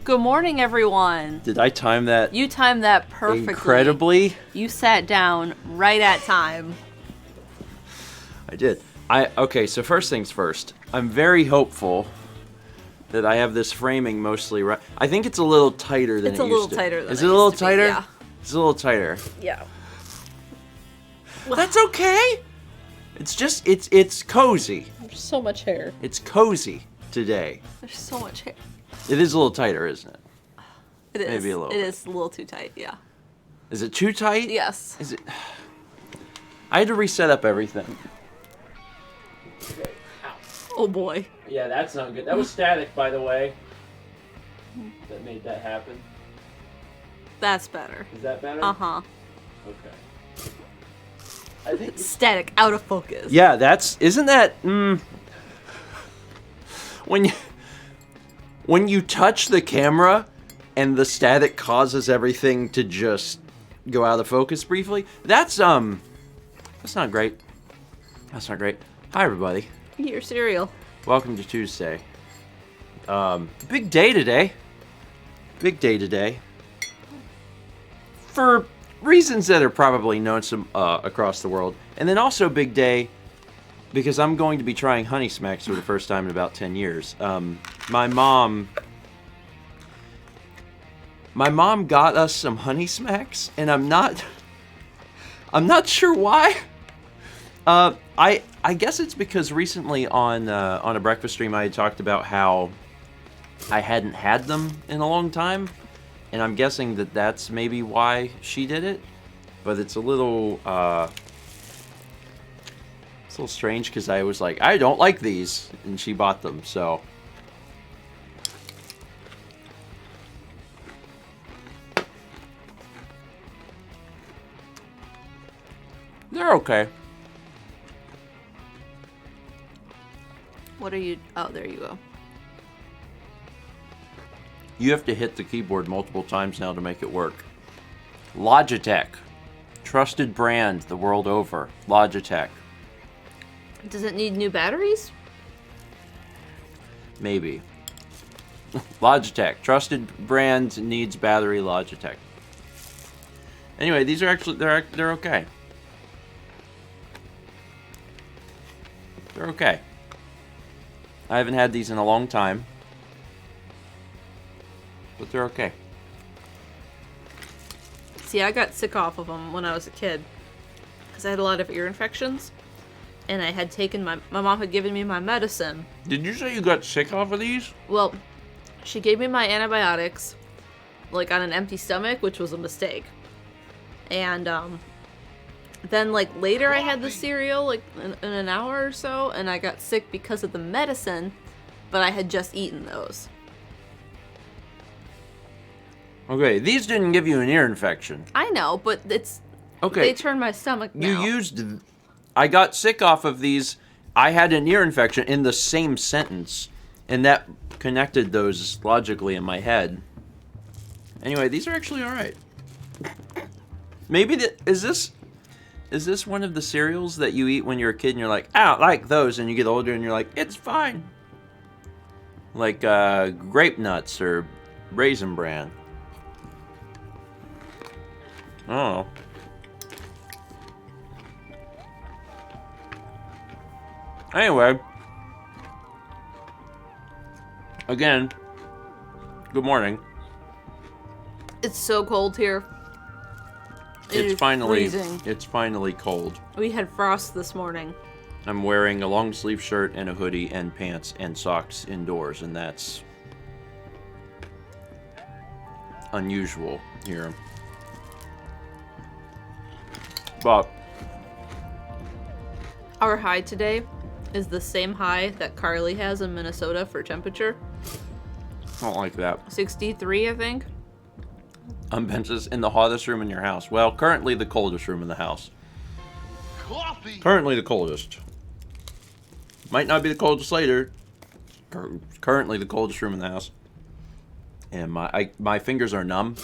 Good morning, everyone. Did I time that? You timed that perfectly. Incredibly. You sat down right at time. I did. Okay, so first things first. I'm very hopeful that I have this framing mostly right. I think it's a little tighter than it used to. It's a little tighter than it used to be. Is it a little tighter? Yeah. It's a little tighter. Yeah. That's okay. It's just, it's cozy. There's so much hair. It's cozy today. There's so much hair. It is a little tighter, isn't it? It is. Maybe a little It bit. is a little too tight, yeah. Is it too tight? Yes. Is it? I had to reset up everything. Oh boy. Yeah, that's not good. That was static, by the way. That made that happen. That's better. Is that better? Uh-huh. Okay. I think. Static, out of focus. Yeah, isn't that? When you touch the camera, and the static causes everything to just go out of focus briefly. That's not great. That's not great. Hi, everybody. Eat your cereal. Welcome to Tuesday. Big day today. Big day today. For reasons that are probably known across the world. And then also big day because I'm going to be trying Honey Smacks for the first time in about 10 years. My mom got us some Honey Smacks, and I'm not sure why. I guess it's because recently on a breakfast stream I had talked about how I hadn't had them in a long time, and I'm guessing that that's maybe why she did it. But it's a little strange because I was like, I don't like these, and she bought them, so. They're okay. What are you... Oh, there you go. You have to hit the keyboard multiple times now to make it work. Logitech. Trusted brand the world over. Logitech. Does it need new batteries? Maybe. Logitech. Trusted brand needs battery. Logitech. Anyway, these are actually... They're okay. They're okay. I haven't had these in a long time. But they're okay. See, I got sick off of them when I was a kid. Because I had a lot of ear infections. And I had taken my mom had given me my medicine. Did you say you got sick off of these? Well, she gave me my antibiotics, like, on an empty stomach, which was a mistake. And, then, like, later I had the cereal, like, in an hour or so, and I got sick because of the medicine, but I had just eaten those. Okay, these didn't give you an ear infection. I know, but it's... Okay. They turned my stomach now. I got sick off of these. I had an ear infection in the same sentence, and that connected those logically in my head. Anyway, these are actually alright. Maybe is this one of the cereals that you eat when you're a kid and you're like, I don't like those, and you get older and you're like, it's fine. Like grape nuts or Raisin Bran. I don't know. Anyway. Again. Good morning. It's so cold here. It's freezing. finally cold. We had frost this morning. I'm wearing a long sleeve shirt and a hoodie and pants and socks indoors, and that's unusual here. But our high today is the same high that Carly has in Minnesota for temperature. I don't like that. 63, I think. Benches in the hottest room in your house. Well, currently the coldest room in the house. Coffee. Currently the coldest. Might not be the coldest later. Currently the coldest room in the house. And my fingers are numb.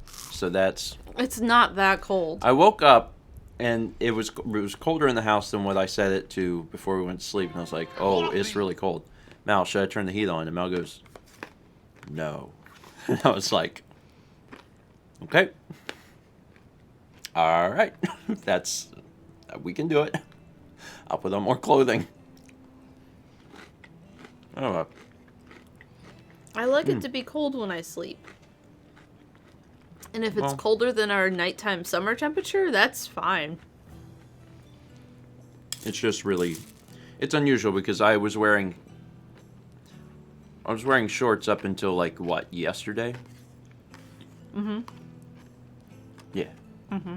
So that's... It's not that cold. I woke up and it was colder in the house than what I set it to before we went to sleep. And I was like, oh, it's really cold. Mal, should I turn the heat on? And Mal goes, no. And I was like, okay. All right. We can do it. I'll put on more clothing. Oh. I like it to be cold when I sleep. And if it's colder than our nighttime summer temperature, that's fine. It's just really, it's unusual because I was wearing shorts up until like what, yesterday? Mm-hmm. Yeah. Mm-hmm.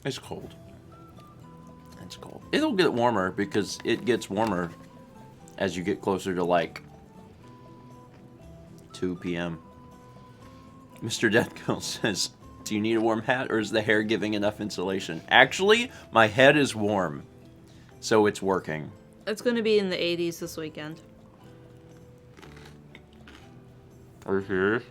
It's cold. It's cold. It'll get warmer because it gets warmer as you get closer to like 2 p.m. Mr. Deadkill says, do you need a warm hat or is the hair giving enough insulation? Actually, my head is warm, so it's working. It's going to be in the 80s this weekend. Are you serious?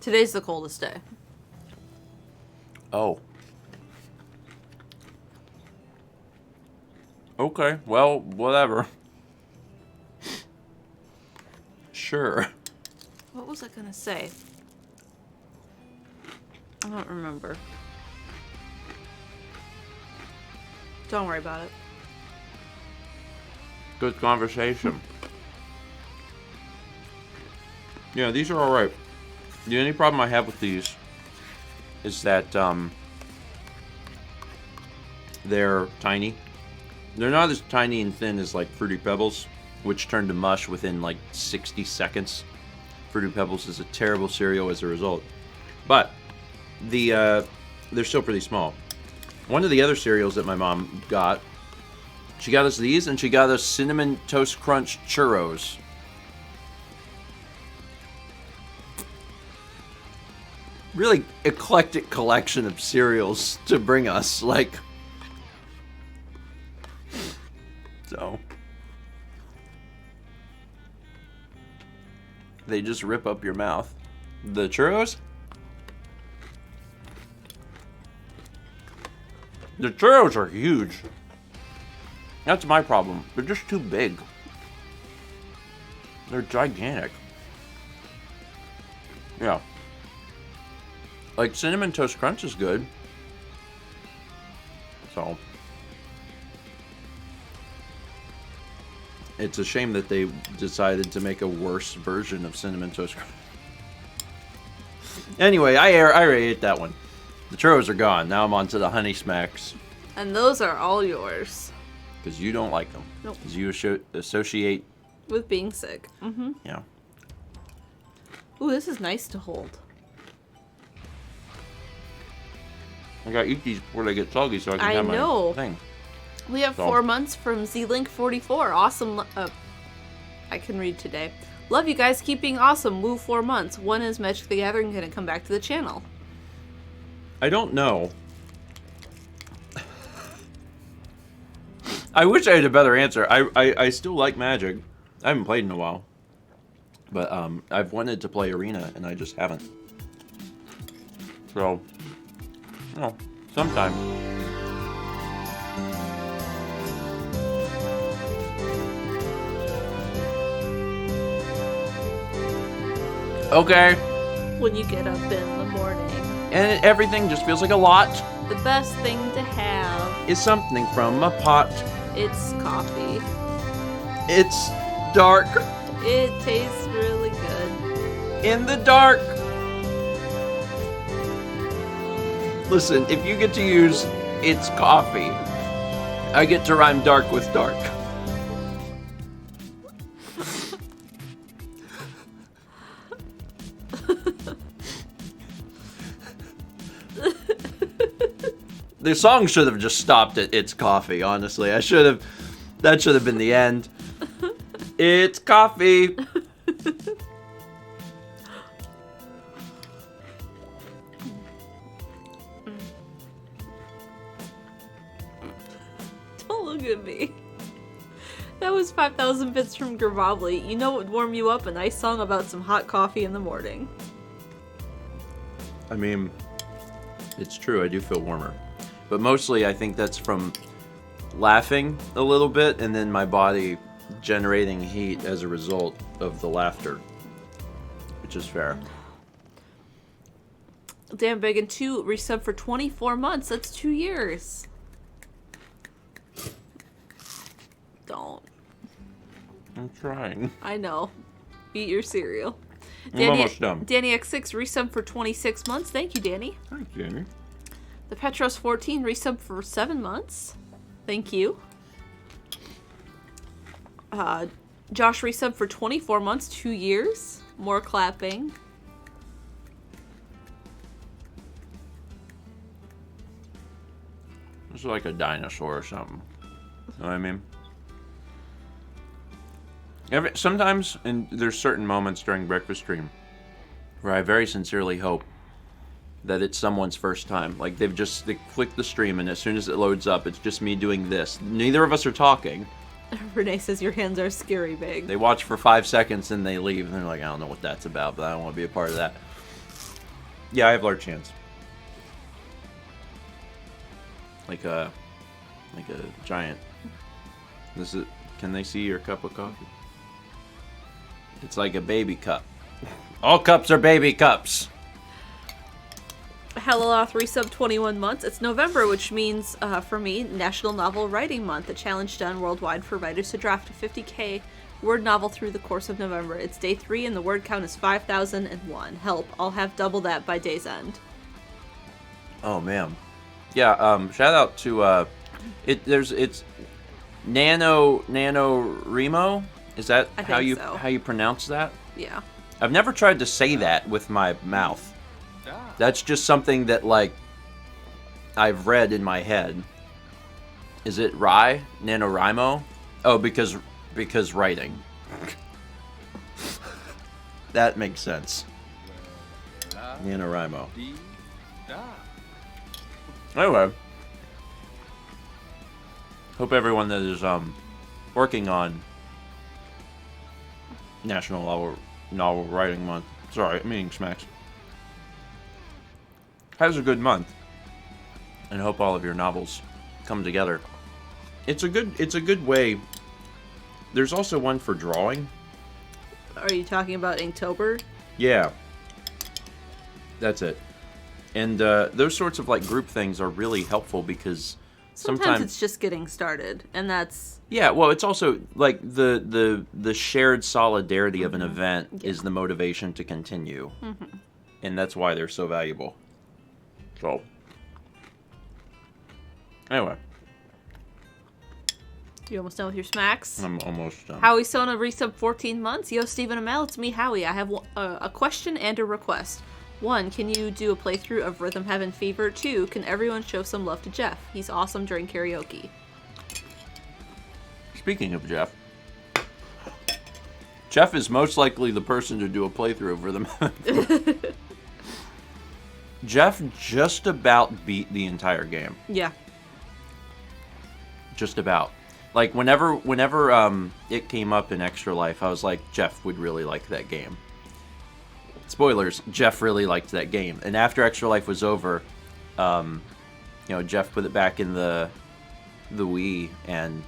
Today's the coldest day. Oh. Okay, well, whatever. Sure. What was I going to say? I don't remember. Don't worry about it. Good conversation. Yeah, these are alright. The only problem I have with these is that they're tiny. They're not as tiny and thin as like Fruity Pebbles, which turn to mush within like 60 seconds. Fruity Pebbles is a terrible cereal as a result. But they're still pretty small. One of the other cereals that my mom got, she got us these, and she got us Cinnamon Toast Crunch churros. Really eclectic collection of cereals to bring us, like. So. They just rip up your mouth. The churros? The churros are huge. That's my problem. They're just too big. They're gigantic. Yeah. Like, Cinnamon Toast Crunch is good. So. It's a shame that they decided to make a worse version of Cinnamon Toast Crunch. Anyway, I already ate that one. The churros are gone. Now I'm on to the Honey Smacks. And those are all yours. Because you don't like them. Nope. Because you associate... With being sick. Mm-hmm. Yeah. Ooh, this is nice to hold. I gotta eat these before they get soggy so I can have know. my thing. We have 4 months from ZLink44. Awesome. I can read today. Love you guys. Keep being awesome. Woo 4 months. When is Magic the Gathering going to come back to the channel? I don't know. I wish I had a better answer. I still like Magic. I haven't played in a while. But I've wanted to play Arena and I just haven't. So, you know, sometime. Okay. When you get up in the morning. And everything just feels like a lot. The best thing to have Is something from a pot. It's coffee. It's dark. It tastes really good. In the dark. Listen, if you get to use it's coffee, I get to rhyme dark with dark. The song should have just stopped at It's Coffee, honestly. That should have been the end. It's coffee. Don't look at me. That was 5,000 bits from Gravably. You know what would warm you up? A nice song about some hot coffee in the morning. I mean, it's true, I do feel warmer. But mostly I think that's from laughing a little bit, and then my body generating heat as a result of the laughter, which is fair. Dan Biggin 2 resub for 24 months. That's 2 years. Don't. I'm trying. I know. Eat your cereal. I'm almost done. Danny X6 resub for 26 months. Thank you, Danny. Thanks, Danny. The Petros 14 resub for 7 months. Thank you. Josh resub for 24 months, 2 years. More clapping. It's like a dinosaur or something. You know what I mean? Sometimes, and there's certain moments during breakfast stream where I very sincerely hope that it's someone's first time. Like they click the stream, and as soon as it loads up, it's just me doing this. Neither of us are talking. Renee says your hands are scary big. They watch for 5 seconds and they leave, and they're like, I don't know what that's about, but I don't want to be a part of that. Yeah, I have large hands. Like a giant. This is. Can they see your cup of coffee? It's like a baby cup. All cups are baby cups. Helloth resub 21 months. It's November, which means, for me, National Novel Writing Month. A challenge done worldwide for writers to draft a 50k word novel through the course of November. It's day 3 and the word count is 5,001. Help, I'll have double that by day's end. Oh, man. Yeah, shout out to, it's NaNoWriMo? Is that how you pronounce that? Yeah. I've never tried to say that with my mouth. That's just something that, like, I've read in my head. Is it NaNoWriMo? Oh, because writing. That makes sense. NaNoWriMo. Anyway. Hope everyone that is working on National Novel Writing Month. Sorry, I'm eating smacks. Has a good month, and hope all of your novels come together. It's a good way. There's also one for drawing. Are you talking about Inktober? Yeah, that's it. And those sorts of like group things are really helpful because sometimes it's just getting started, and that's yeah. Well, it's also like the shared solidarity of an event is the motivation to continue, and that's why they're so valuable. So, anyway. You almost done with your smacks? I'm almost done. Howie Sona resub 14 months. Yo, Stephen Amell, it's me, Howie. I have a question and a request. 1, can you do a playthrough of Rhythm Heaven Fever? 2, can everyone show some love to Jeff? He's awesome during karaoke. Speaking of Jeff, Jeff is most likely the person to do a playthrough of Rhythm Heaven. Jeff just about beat the entire game. Yeah. Just about. Like, whenever it came up in Extra Life, I was like, Jeff would really like that game. Spoilers, Jeff really liked that game. And after Extra Life was over, Jeff put it back in the Wii and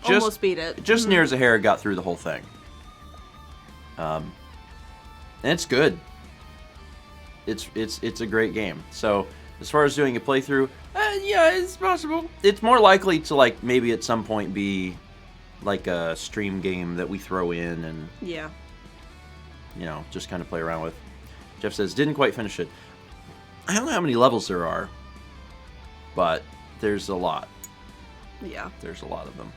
just almost beat it. Just near as a hair got through the whole thing. And it's good. It's a great game. So as far as doing a playthrough, yeah, it's possible. It's more likely to like maybe at some point be like a stream game that we throw in and yeah, just kind of play around with. Jeff says didn't quite finish it. I don't know how many levels there are, but there's a lot. Yeah, there's a lot of them.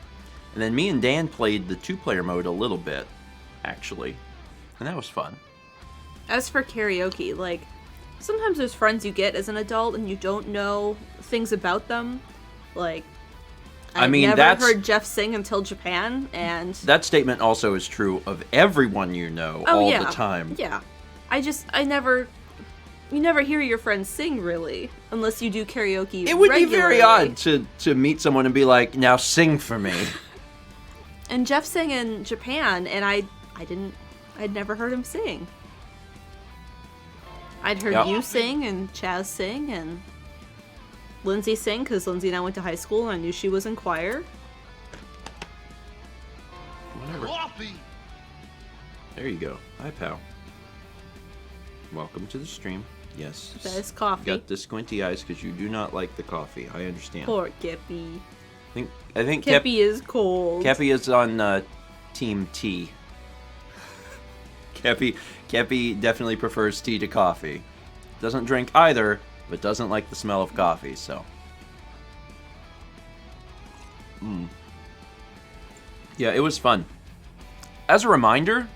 And then me and Dan played the 2-player mode a little bit, actually, and that was fun. As for karaoke, like, sometimes there's friends you get as an adult and you don't know things about them. Like, I never heard Jeff sing until Japan, and that statement also is true of everyone you know all the time. Yeah. You never hear your friends sing, really, unless you do karaoke It would regularly. be very odd to meet someone and be like, now sing for me. And Jeff sang in Japan, and I'd never heard him sing. I'd heard you sing and Chaz sing, and Lindsay sing, because Lindsay and I went to high school, and I knew she was in choir. Whatever. Coffee. There you go. Hi, pal. Welcome to the stream. Yes. That is coffee. Got the squinty eyes because you do not like the coffee. I understand. Poor Kippy. I think Kippy is cold. Kepi is on Team Tea. Kepi definitely prefers tea to coffee. Doesn't drink either, but doesn't like the smell of coffee, so. Yeah, it was fun. As a reminder,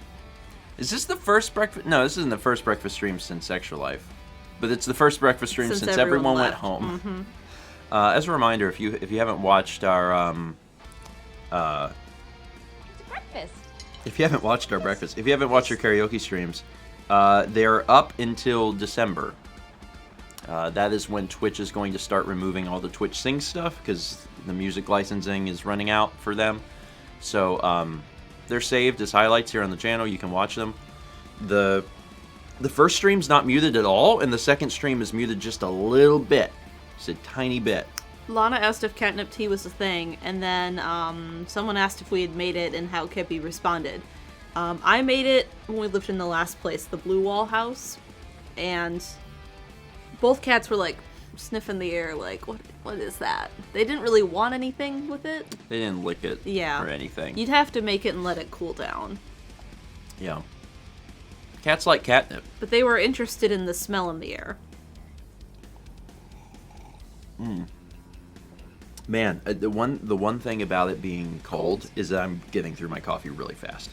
is this the first breakfast? No, this isn't the first breakfast stream since Extra Life. But it's the first breakfast stream since everyone went home. Mm-hmm. As a reminder, if you haven't watched our Breakfast. if you haven't watched our breakfast, if you haven't watched our karaoke streams, they're up until December. That is when Twitch is going to start removing all the Twitch Sing stuff because the music licensing is running out for them. So they're saved as highlights here on the channel. You can watch them. The first stream's not muted at all, and the second stream is muted just a little bit. Just a tiny bit. Lana asked if catnip tea was a thing, and then someone asked if we had made it and how Kippy responded. I made it when we lived in the last place, the Blue Wall house, and both cats were like sniffing the air like, what is that? They didn't really want anything with it. They didn't lick it or anything. You'd have to make it and let it cool down. Yeah. Cats like catnip. But they were interested in the smell in the air. Man, the one thing about it being cold is that I'm getting through my coffee really fast.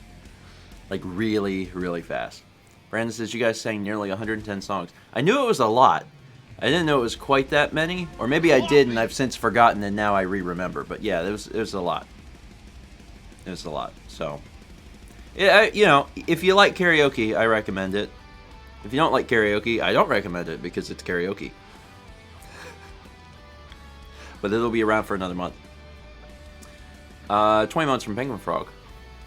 Like really, really fast. Brandon says you guys sang nearly 110 songs. I knew it was a lot. I didn't know it was quite that many, or maybe I did and I've since forgotten and now I re-remember. But yeah, it was a lot. It was a lot. So, yeah, you know, if you like karaoke, I recommend it. If you don't like karaoke, I don't recommend it because it's karaoke. But it'll be around for another month. 20 months from Penguin Frog.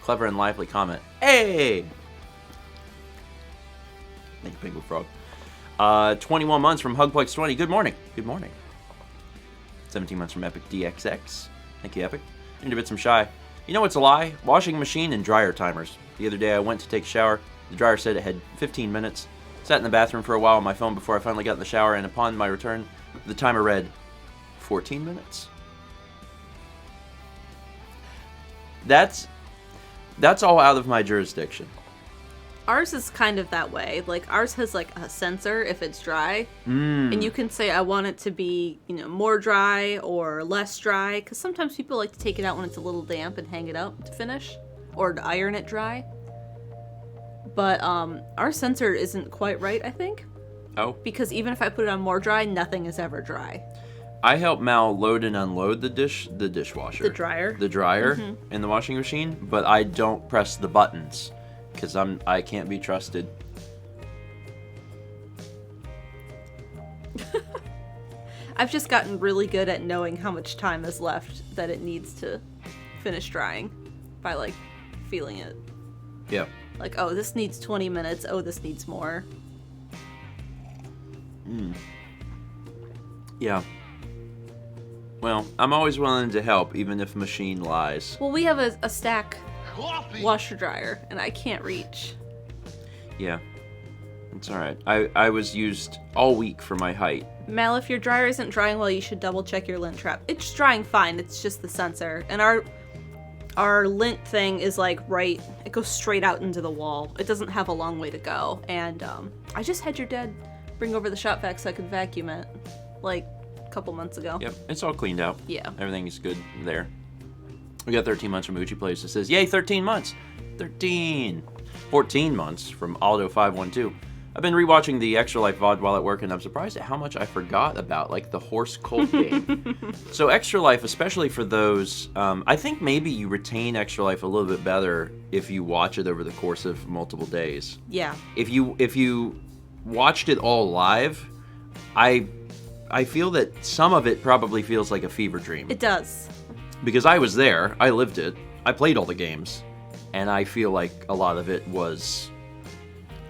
Clever and lively comment. Hey! Thank you, Penguin Frog. 21 months from Hugplex20. Good morning. Good morning. 17 months from Epic DXX. Thank you, Epic. Into bits, I'm shy. You know what's a lie? Washing machine and dryer timers. The other day I went to take a shower. The dryer said it had 15 minutes. Sat in the bathroom for a while on my phone before I finally got in the shower, and upon my return, the timer read 14 minutes. That's all out of my jurisdiction. Ours is kind of that way. Like, ours has, like, a sensor if it's dry. And you can say, I want it to be, you know, more dry or less dry. Because sometimes people like to take it out when it's a little damp and hang it up to finish. Or to iron it dry. But, our sensor isn't quite right, I think. Oh? Because even if I put it on more dry, nothing is ever dry. I help Mal load and unload the dishwasher. The dryer. The dryer in the washing machine, but I don't press the buttons. Because I can't be trusted. I've just gotten really good at knowing how much time is left that it needs to finish drying by, like, feeling it. Yeah. Like, oh, this needs 20 minutes. Oh, this needs more. Yeah. Well, I'm always willing to help, even if machine lies. Well, we have a stack Coffee. washer dryer, and I can't reach. Yeah. It's alright. I was used all week for my height. Mal, if your dryer isn't drying well, you should double check your lint trap. It's drying fine, it's just the sensor. And our lint thing is like right, it goes straight out into the wall. It doesn't have a long way to go. And I just had your dad bring over the shop vac so I could vacuum it, like, a couple months ago. Yep, it's all cleaned out. Yeah. Everything's good there. We got 13 months from Uchi Plays. It says, yay, 13 months. 13. 14 months from Aldo512. I've been rewatching the Extra Life VOD while at work, and I'm surprised at how much I forgot about, like, the horse colt game. So Extra Life, especially for those, I think maybe you retain Extra Life a little bit better if you watch it over the course of multiple days. Yeah. If you watched it all live, I feel that some of it probably feels like a fever dream. It does. Because I was there, I lived it, I played all the games, and I feel like a lot of it was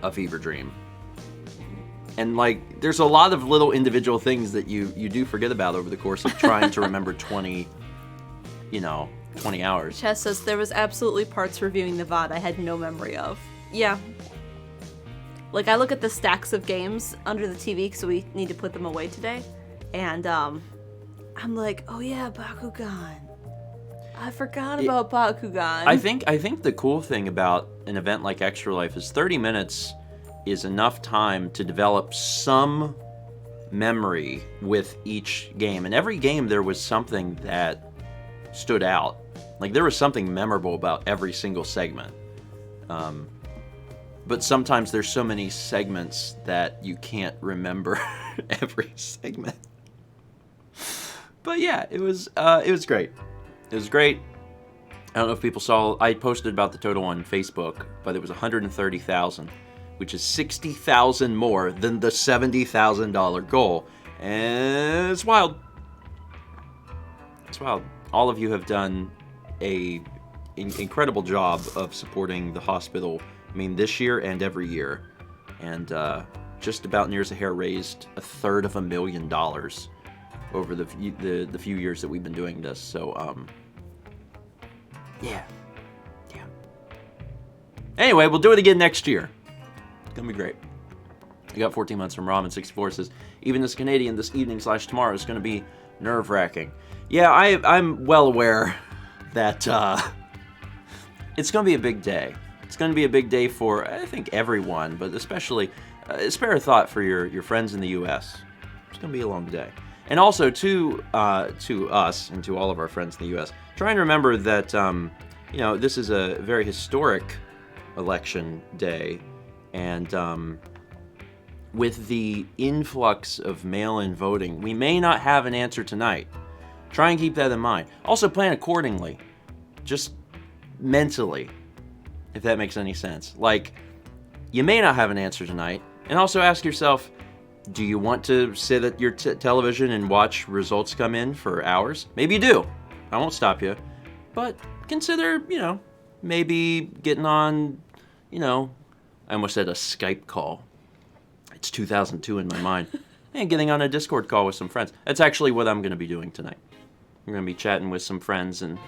a fever dream. And, like, there's a lot of little individual things that you do forget about over the course of trying to remember 20 hours. Chess says there was absolutely parts reviewing the VOD I had no memory of. Yeah. Like, I look at the stacks of games under the TV because we need to put them away today. And, I'm like, oh yeah, Bakugan. I forgot about Bakugan. I think the cool thing about an event like Extra Life is 30 minutes is enough time to develop some memory with each game. And every game there was something that stood out. Like, there was something memorable about every single segment. But sometimes there's so many segments that you can't remember every segment. But yeah, it was great. It was great. I don't know if people saw, I posted about the total on Facebook, but it was 130,000, which is 60,000 more than the $70,000 goal. And it's wild. It's wild. All of you have done an incredible job of supporting the hospital, I mean, this year and every year. And just about near as a hair raised $350,000 over the few years that we've been doing this. So, yeah. Anyway, we'll do it again next year. It's gonna be great. I got 14 months from Ramen64 says, even as Canadian, this evening / tomorrow is gonna be nerve-wracking. Yeah, I'm well aware that it's gonna be a big day. It's gonna be a big day for, I think, everyone, but especially, spare a thought for your friends in the U.S. It's gonna be a long day. And also to us and to all of our friends in the U.S., try and remember that, this is a very historic election day, and with the influx of mail-in voting, we may not have an answer tonight. Try and keep that in mind. Also, plan accordingly, just mentally, if that makes any sense. Like, you may not have an answer tonight, and also ask yourself, do you want to sit at your television and watch results come in for hours? Maybe you do. I won't stop you. But consider, maybe getting on, I almost said a Skype call. It's 2002 in my mind. And getting on a Discord call with some friends. That's actually what I'm going to be doing tonight. I'm going to be chatting with some friends and,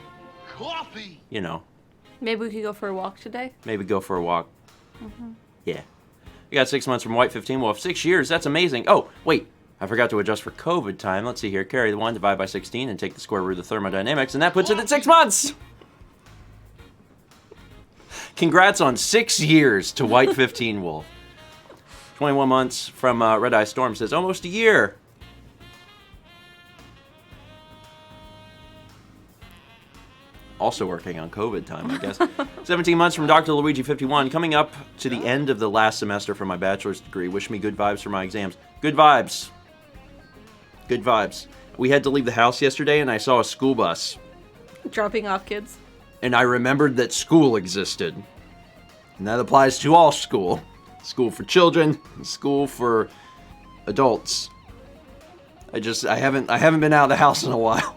Coffee. Maybe we could go for a walk today? Maybe go for a walk. Mm-hmm. Yeah. We got 6 months from White15. Well, 6 years, that's amazing. Oh, wait. I forgot to adjust for COVID time. Let's see here. Carry the 1, divide by 16, and take the square root of thermodynamics, and that puts it at 6 months! Congrats on 6 years to White15 Wolf. 21 months from Red Eye Storm says, almost a year. Also working on COVID time, I guess. 17 months from Dr. Luigi51. Coming up to the end of the last semester for my bachelor's degree. Wish me good vibes for my exams. Good vibes. Good vibes. We had to leave the house yesterday, and I saw a school bus. Dropping off kids. And I remembered that school existed. And that applies to all school. School for children, and school for adults. I haven't been out of the house in a while.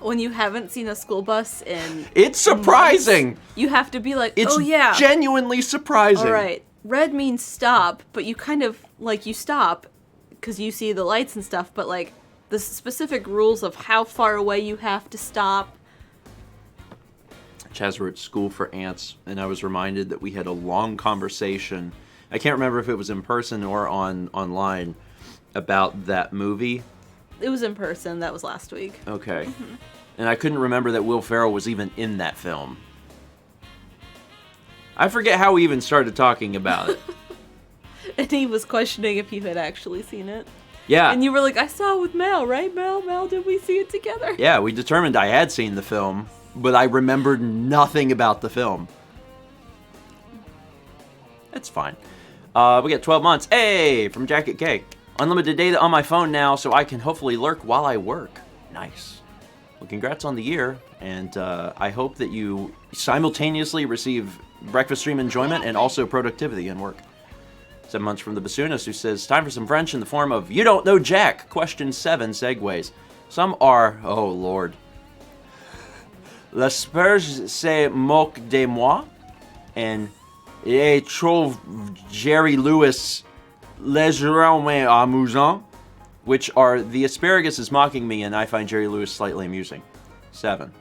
When you haven't seen a school bus in... It's surprising! Months, you have to be like, it's oh yeah. It's genuinely surprising. Alright, red means stop, but you kind of, you stop, because you see the lights and stuff, but, the specific rules of how far away you have to stop. Chaz wrote School for Ants, and I was reminded that we had a long conversation, I can't remember if it was in person or online, about that movie. It was in person, that was last week. Okay. Mm-hmm. And I couldn't remember that Will Ferrell was even in that film. I forget how we even started talking about it. And he was questioning if you had actually seen it. Yeah. And you were like, I saw it with Mel, right, Mel? Mel, did we see it together? Yeah, we determined I had seen the film, but I remembered nothing about the film. That's fine. We got 12 months. Hey, from Jacket K. Unlimited data on my phone now, so I can hopefully lurk while I work. Nice. Well, congrats on the year, and I hope that you simultaneously receive breakfast stream enjoyment and also productivity in work. 7 months from the Bassoonist, who says, time for some French in the form of, you don't know Jack, question 7 segues. Some are, oh lord. L'asperge se moque de moi, and je trouve Jerry Lewis légèrement amusant, which are the asparagus is mocking me and I find Jerry Lewis slightly amusing. 7.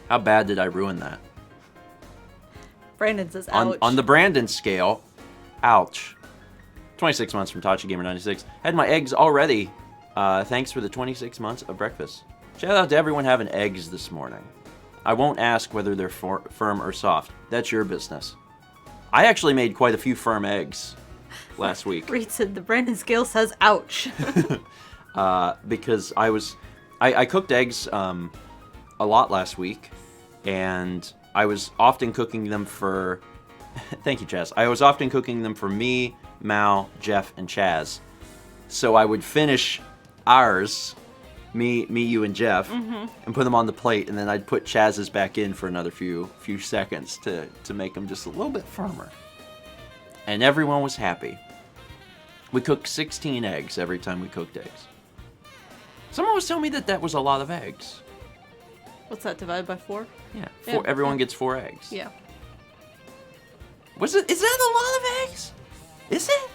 How bad did I ruin that? Brandon says, ouch. On the Brandon scale, ouch. 26 months from Tachi Gamer 96. Had my eggs already. Thanks for the 26 months of breakfast. Shout out to everyone having eggs this morning. I won't ask whether they're firm or soft. That's your business. I actually made quite a few firm eggs last week. Reed said the Brandon scale says, ouch. Because I cooked eggs a lot last week, and I was often cooking them for... Thank you, Chaz. I was often cooking them for me, Mal, Jeff, and Chaz. So I would finish ours, me, you, and Jeff, and put them on the plate, and then I'd put Chaz's back in for another few seconds to make them just a little bit firmer. And everyone was happy. We cooked 16 eggs every time we cooked eggs. Someone was telling me that was a lot of eggs. What's that, divided by 4? Yeah, Yeah. everyone gets 4 eggs. Yeah. Is that a lot of eggs? Is it?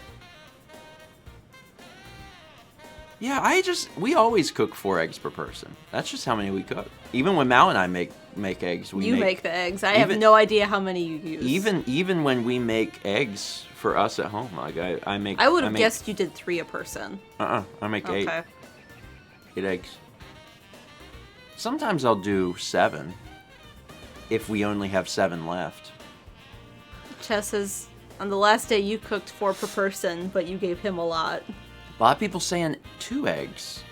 Yeah, we always cook 4 eggs per person. That's just how many we cook. Even when Mal and I make eggs, You make the eggs. I have no idea how many you use. Even when we make eggs for us at home, like I make. I would have guessed you did 3 a person. I make 8. Okay. 8 eggs. Sometimes I'll do 7 if we only have 7 left. Chess says, on the last day you cooked 4 per person, but you gave him a lot. A lot of people saying 2 eggs.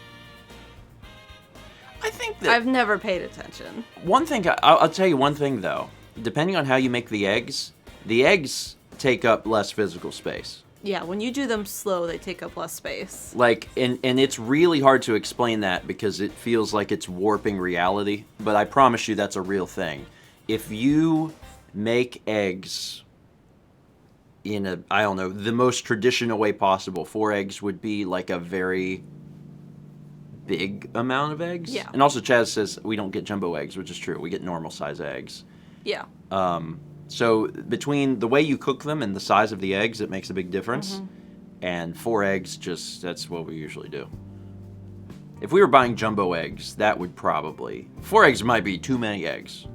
I think that... I've never paid attention. One thing, I'll tell you one thing though. Depending on how you make the eggs take up less physical space. Yeah, when you do them slow, they take up less space. Like, and it's really hard to explain that because it feels like it's warping reality. But I promise you that's a real thing. If you make eggs in the most traditional way possible, 4 eggs would be like a very big amount of eggs. Yeah. And also Chaz says we don't get jumbo eggs, which is true. We get normal size eggs. Yeah. So between the way you cook them and the size of the eggs, it makes a big difference. And 4 eggs, that's what we usually do. If we were buying jumbo eggs, that would probably... 4 eggs might be too many eggs.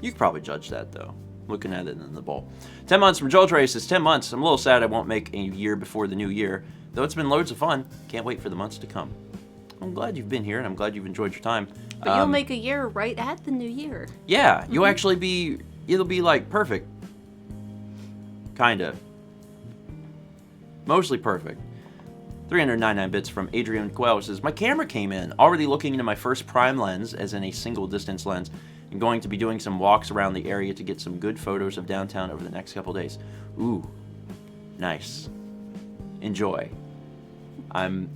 You could probably judge that, though, looking at it in the bowl. 10 months from Joel Trey says, 10 months. I'm a little sad I won't make a year before the new year, though it's been loads of fun. Can't wait for the months to come. I'm glad you've been here, and I'm glad you've enjoyed your time. But you'll make a year right at the new year. Yeah, you'll actually be... It'll be, like, perfect. Kinda. Mostly perfect. 399 bits from Adrian Quell says, my camera came in, already looking into my first prime lens, as in a single distance lens, and going to be doing some walks around the area to get some good photos of downtown over the next couple days. Ooh. Nice. Enjoy. I'm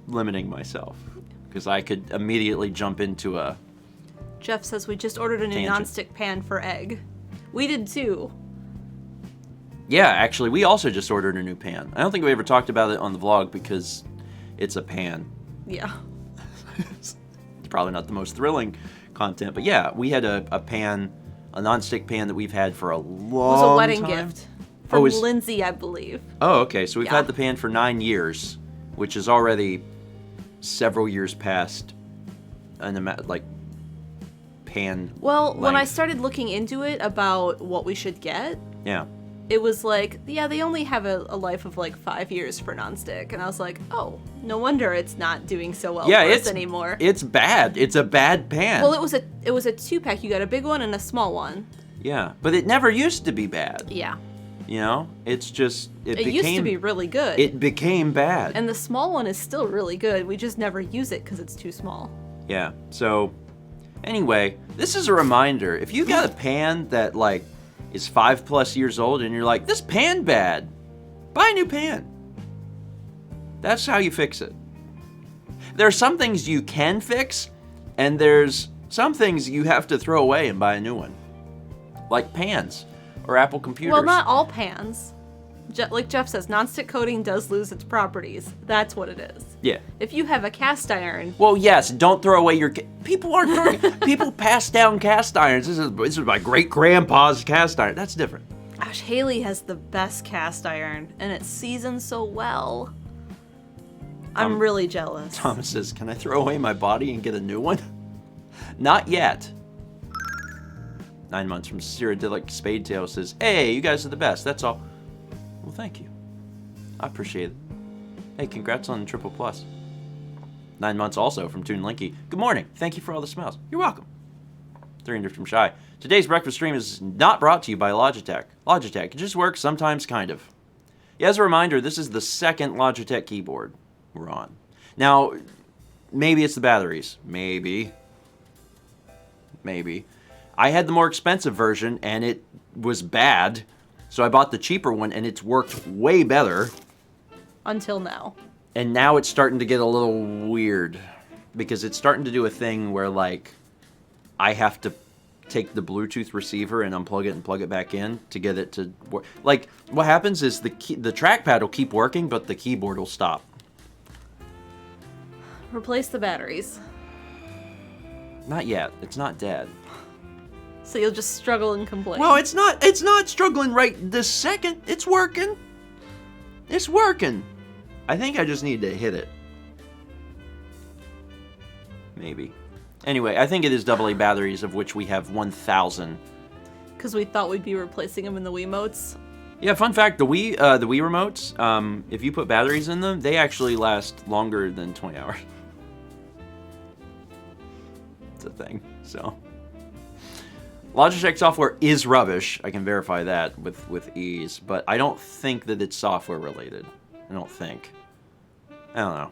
limiting myself, because I could immediately jump into a... Jeff says we just ordered a new nonstick pan for egg. We did too. Yeah, actually, we also just ordered a new pan. I don't think we ever talked about it on the vlog because it's a pan. Yeah. It's probably not the most thrilling content, but yeah, we had a pan, a non-stick pan that we've had for a long time. It was a wedding gift from Lindsay, I believe. Oh, okay, so we've had the pan for 9 years, which is already several years past pan Well, when I length. started looking into it about what we should get, Yeah. it was like, yeah, they only have a life of like 5 years for nonstick. And I was like, oh, no wonder it's not doing so well for us anymore. It's bad. It's a bad pan. Well, it was a 2-pack. You got a big one and a small one. Yeah, but it never used to be bad. Yeah. You know? It's just... It used to be really good. It became bad. And the small one is still really good. We just never use it because it's too small. Yeah, so... Anyway, this is a reminder. If you got a pan that, like, is 5+ years old and you're like, this pan bad, buy a new pan. That's how you fix it. There are some things you can fix, and there's some things you have to throw away and buy a new one. Like pans or Apple computers. Well, not all pans. Like Jeff says, nonstick coating does lose its properties. That's what it is. Yeah. If you have a cast iron... Well, yes, don't throw away your... People aren't throwing... People pass down cast irons. This is my great-grandpa's cast iron. That's different. Gosh, Haley has the best cast iron, and it seasons so well. I'm really jealous. Thomas says, can I throw away my body and get a new one? Not yet. 9 months from Cyrodiilic Spadetail says, hey, you guys are the best, that's all. Well, thank you. I appreciate it. Hey, congrats on Triple Plus. 9 months also from Toon Linky. Good morning. Thank you for all the smiles. You're welcome. 300 from Shy. Today's breakfast stream is not brought to you by Logitech. Logitech, it just works sometimes, kind of. Yeah, as a reminder, this is the second Logitech keyboard we're on. Now, maybe it's the batteries. Maybe. I had the more expensive version, and it was bad, so I bought the cheaper one, and it's worked way better. Until now. And now it's starting to get a little weird, because it's starting to do a thing where, like, I have to take the Bluetooth receiver and unplug it and plug it back in to get it to work. Like, what happens is the trackpad will keep working, but the keyboard will stop. Replace the batteries. Not yet. It's not dead. So you'll just struggle and complain. Well, it's not struggling right this second. It's working. It's working. I think I just need to hit it. Maybe. Anyway, I think it is AA batteries, of which we have 1,000. Because we thought we'd be replacing them in the Wiimotes. Yeah, fun fact, the Wii remotes, if you put batteries in them, they actually last longer than 20 hours. It's a thing, so. Logitech software is rubbish. I can verify that with ease, but I don't think that it's software related. I don't think. I don't know.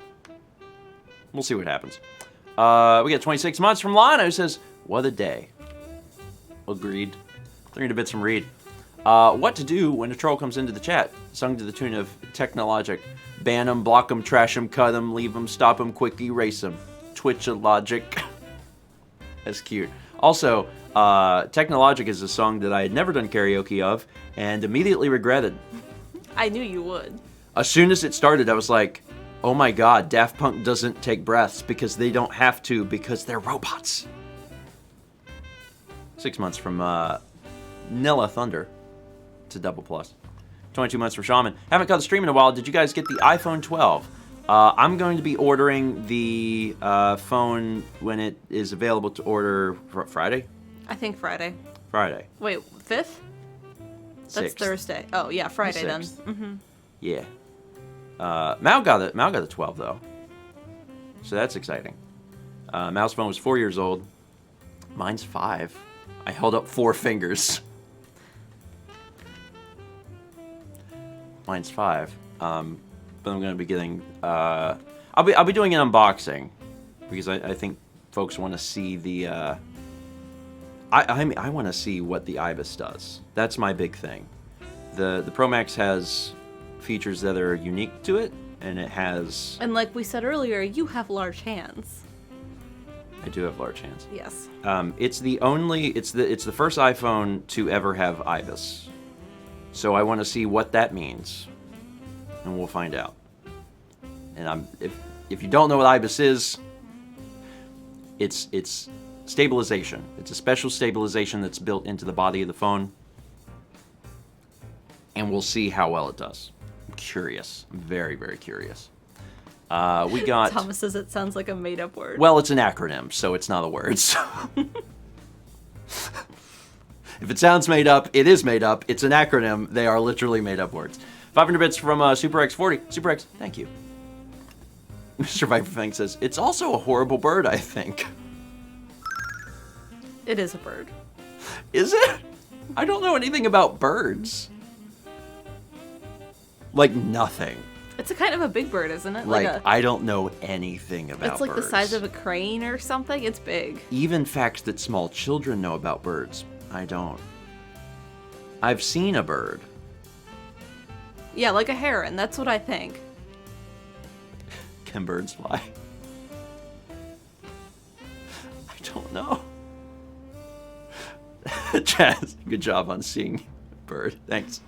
We'll see what happens. We got 26 months from Lana, who says, what a day. Agreed. 300 bits from Reed. What to do when a troll comes into the chat, sung to the tune of Technologic. Ban them, block them, trash them, cut them, leave them, stop them, quick erase them. Twitch a logic. That's cute. Also, Technologic is a song that I had never done karaoke of and immediately regretted. I knew you would. As soon as it started, I was like, oh my god, Daft Punk doesn't take breaths because they don't have to because they're robots. 6 months from Nilla Thunder to Double Plus. 22 months for Shaman. Haven't got the stream in a while. Did you guys get the iPhone 12? I'm going to be ordering the phone when it is available to order Friday? I think Friday. Friday. Wait, 5th? That's 6th. Thursday. Oh, yeah, Friday then. Mm-hmm. Yeah. Mal got the 12, though. So that's exciting. Mal's phone was 4 years old. Mine's 5. I held up 4 fingers. Mine's 5. But I'm going to be getting... I'll be doing an unboxing. Because I think folks want to see the... I want to see what the IBIS does. That's my big thing. The Pro Max has features that are unique to it, and it has... And like we said earlier, you have large hands. I do have large hands. Yes. It's the first iPhone to ever have IBIS. So I want to see what that means, and we'll find out. And if you don't know what IBIS is, it's stabilization. It's a special stabilization that's built into the body of the phone, and we'll see how well it does. I'm curious. I'm very, very curious. We got... Thomas says it sounds like a made-up word. Well, it's an acronym, so it's not a word. So. If it sounds made up, it is made up. It's an acronym. They are literally made-up words. 500 bits from Super X40. Super X, thank you. Mr. Viper Fang says, it's also a horrible bird, I think. It is a bird. Is it? I don't know anything about birds. Like, nothing. It's a kind of a big bird, isn't it? Like I don't know anything about birds. It's like the size of a crane or something. It's big. Even facts that small children know about birds, I don't. I've seen a bird. Yeah, like a heron. That's what I think. Can birds fly? I don't know. Chaz, good job on seeing a bird. Thanks.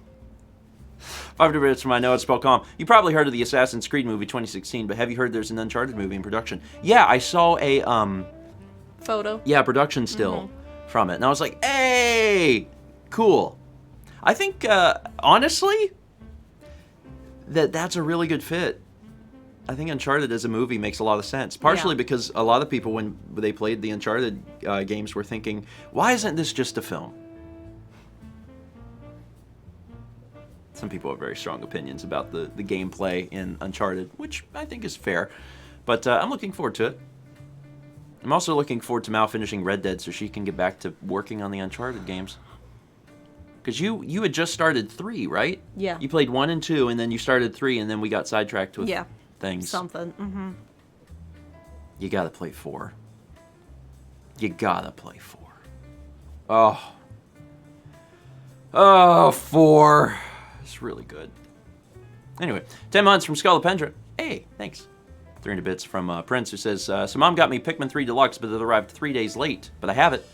500 bits from I Know It's Spelled Calm. You probably heard of the Assassin's Creed movie 2016, but have you heard there's an Uncharted movie in production? Yeah, I saw a photo. Yeah, production still from it, and I was like, hey, cool. I think, honestly, that's a really good fit. I think Uncharted as a movie makes a lot of sense. Partially because a lot of people, when they played the Uncharted games, were thinking, why isn't this just a film? Some people have very strong opinions about the gameplay in Uncharted, which I think is fair. But I'm looking forward to it. I'm also looking forward to Mal finishing Red Dead so she can get back to working on the Uncharted games. Because you had just started 3, right? Yeah. You played 1 and 2, and then you started 3, and then we got sidetracked with things. Something. Mm-hmm. You gotta play 4. You gotta play 4. Oh, 4. It's really good. Anyway, 10 months from Scolopendra. Hey, thanks. 300 bits from Prince, who says, so Mom got me Pikmin 3 Deluxe, but it arrived 3 days late. But I have it.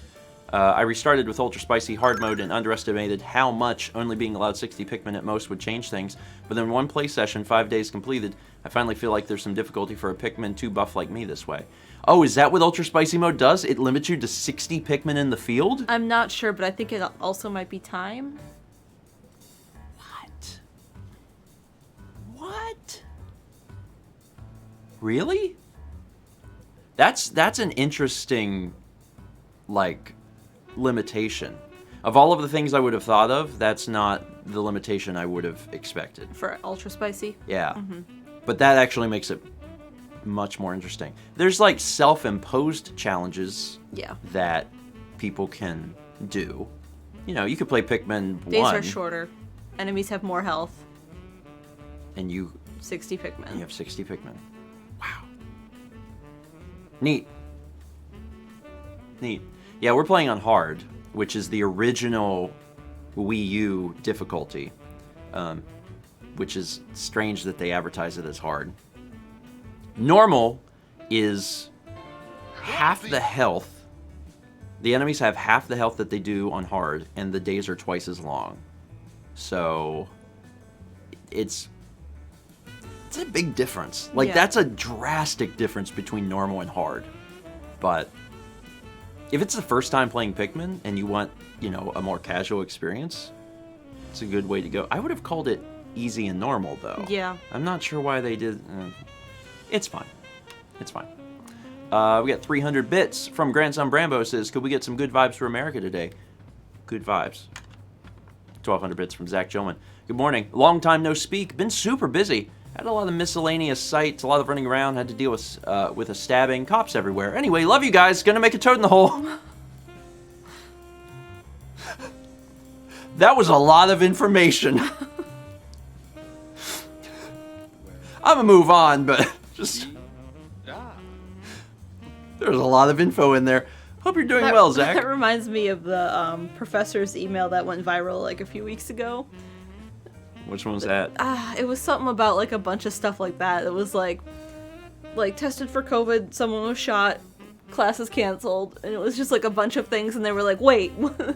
I restarted with Ultra Spicy Hard Mode and underestimated how much only being allowed 60 Pikmin at most would change things. But then one play session, 5 days completed, I finally feel like there's some difficulty for a Pikmin 2 buff like me this way. Oh, is that what Ultra Spicy Mode does? It limits you to 60 Pikmin in the field? I'm not sure, but I think it also might be time. What? Really? That's an interesting, like, limitation. Of all of the things I would have thought of, that's not the limitation I would have expected. For Ultra Spicy? Yeah. Mm-hmm. But that actually makes it much more interesting. There's, like, self-imposed challenges that people can do. You know, you could play Pikmin 1. Days are shorter. Enemies have more health. And you... 60 Pikmin. You have 60 Pikmin. Wow. Neat. Neat. Yeah, we're playing on hard, which is the original Wii U difficulty. Which is strange that they advertise it as hard. Normal is half the health. The enemies have half the health that they do on hard, and the days are twice as long. So... It's a big difference. Like, that's a drastic difference between normal and hard. But if it's the first time playing Pikmin and you want, you know, a more casual experience, it's a good way to go. I would have called it easy and normal, though. Yeah. I'm not sure why they did... it's fine. It's fine. We got 300 bits from Grandson Brambo. Says, could we get some good vibes for America today? Good vibes. 1,200 bits from Zach Gilman. Good morning. Long time no speak. Been super busy. Had a lot of miscellaneous sites, a lot of running around. Had to deal with a stabbing. Cops everywhere. Anyway, love you guys. Gonna make a toad in the hole. That was a lot of information. I'm gonna move on, but just... There's a lot of info in there. Hope you're doing well, Zach. That reminds me of the professor's email that went viral like a few weeks ago. Which one was that? It was something about like a bunch of stuff like that. It was like tested for COVID, someone was shot, classes canceled, and it was just like a bunch of things, and they were like, wait. We got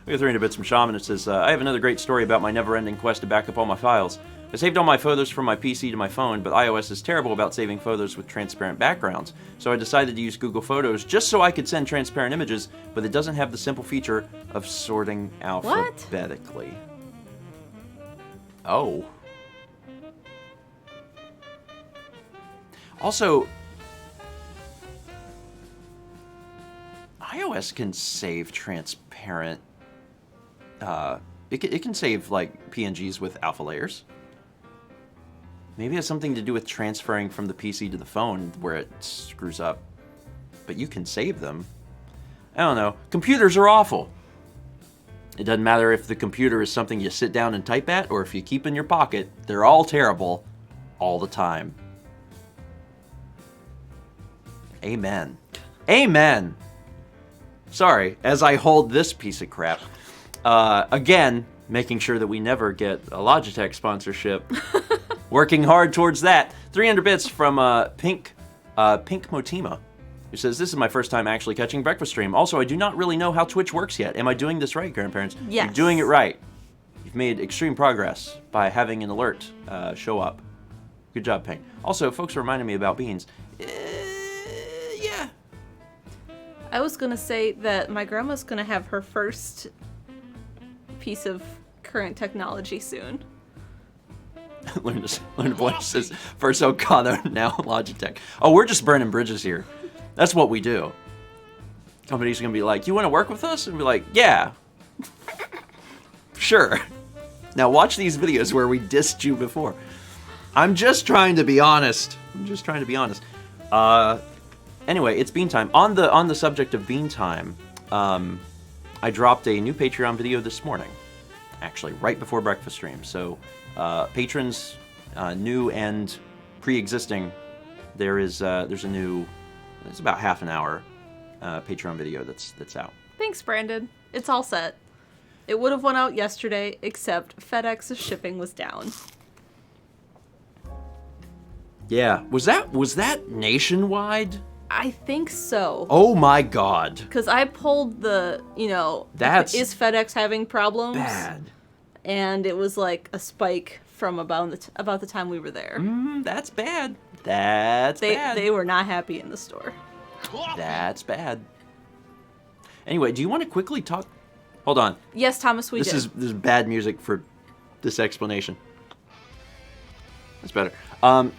300 bits from Shaman. It says, I have another great story about my never-ending quest to back up all my files. I saved all my photos from my PC to my phone, but iOS is terrible about saving photos with transparent backgrounds. So I decided to use Google Photos just so I could send transparent images, but it doesn't have the simple feature of sorting alphabetically. Oh. Also, iOS can save transparent... It can save, like, PNGs with alpha layers. Maybe it has something to do with transferring from the PC to the phone where it screws up. But you can save them. I don't know. Computers are awful. It doesn't matter if the computer is something you sit down and type at or if you keep in your pocket. They're all terrible all the time. Amen. Amen. Sorry, as I hold this piece of crap. Again, making sure that we never get a Logitech sponsorship. Working hard towards that. 300 bits from Pink Motima, who says, this is my first time actually catching Breakfast Stream. Also, I do not really know how Twitch works yet. Am I doing this right, grandparents? Yes. You're doing it right. You've made extreme progress by having an alert show up. Good job, Pink. Also, folks are reminding me about beans. Yeah. I was gonna say that my grandma's gonna have her first piece of current technology soon. learn to voice this first Elgato, now Logitech. Oh, we're just burning bridges here. That's what we do. Companies are gonna be like, "You want to work with us?" And be like, "Yeah, sure." Now watch these videos where we dissed you before. I'm just trying to be honest. Anyway, it's Bean Time. On the subject of Bean Time, I dropped a new Patreon video this morning. Actually, right before breakfast stream. So, patrons, new and pre-existing, there's about half an hour Patreon video that's out. Thanks, Brandon. It's all set. It would have went out yesterday, except FedEx's shipping was down. Yeah, was that nationwide? I think so. Oh my God! Because I pulled the, That's is FedEx having problems? Bad. And it was like a spike from about the time we were there. That's bad. That's bad. They were not happy in the store. That's bad. Anyway, do you want to quickly talk? Hold on. Yes, Thomas, we did. This is bad music for this explanation. That's better.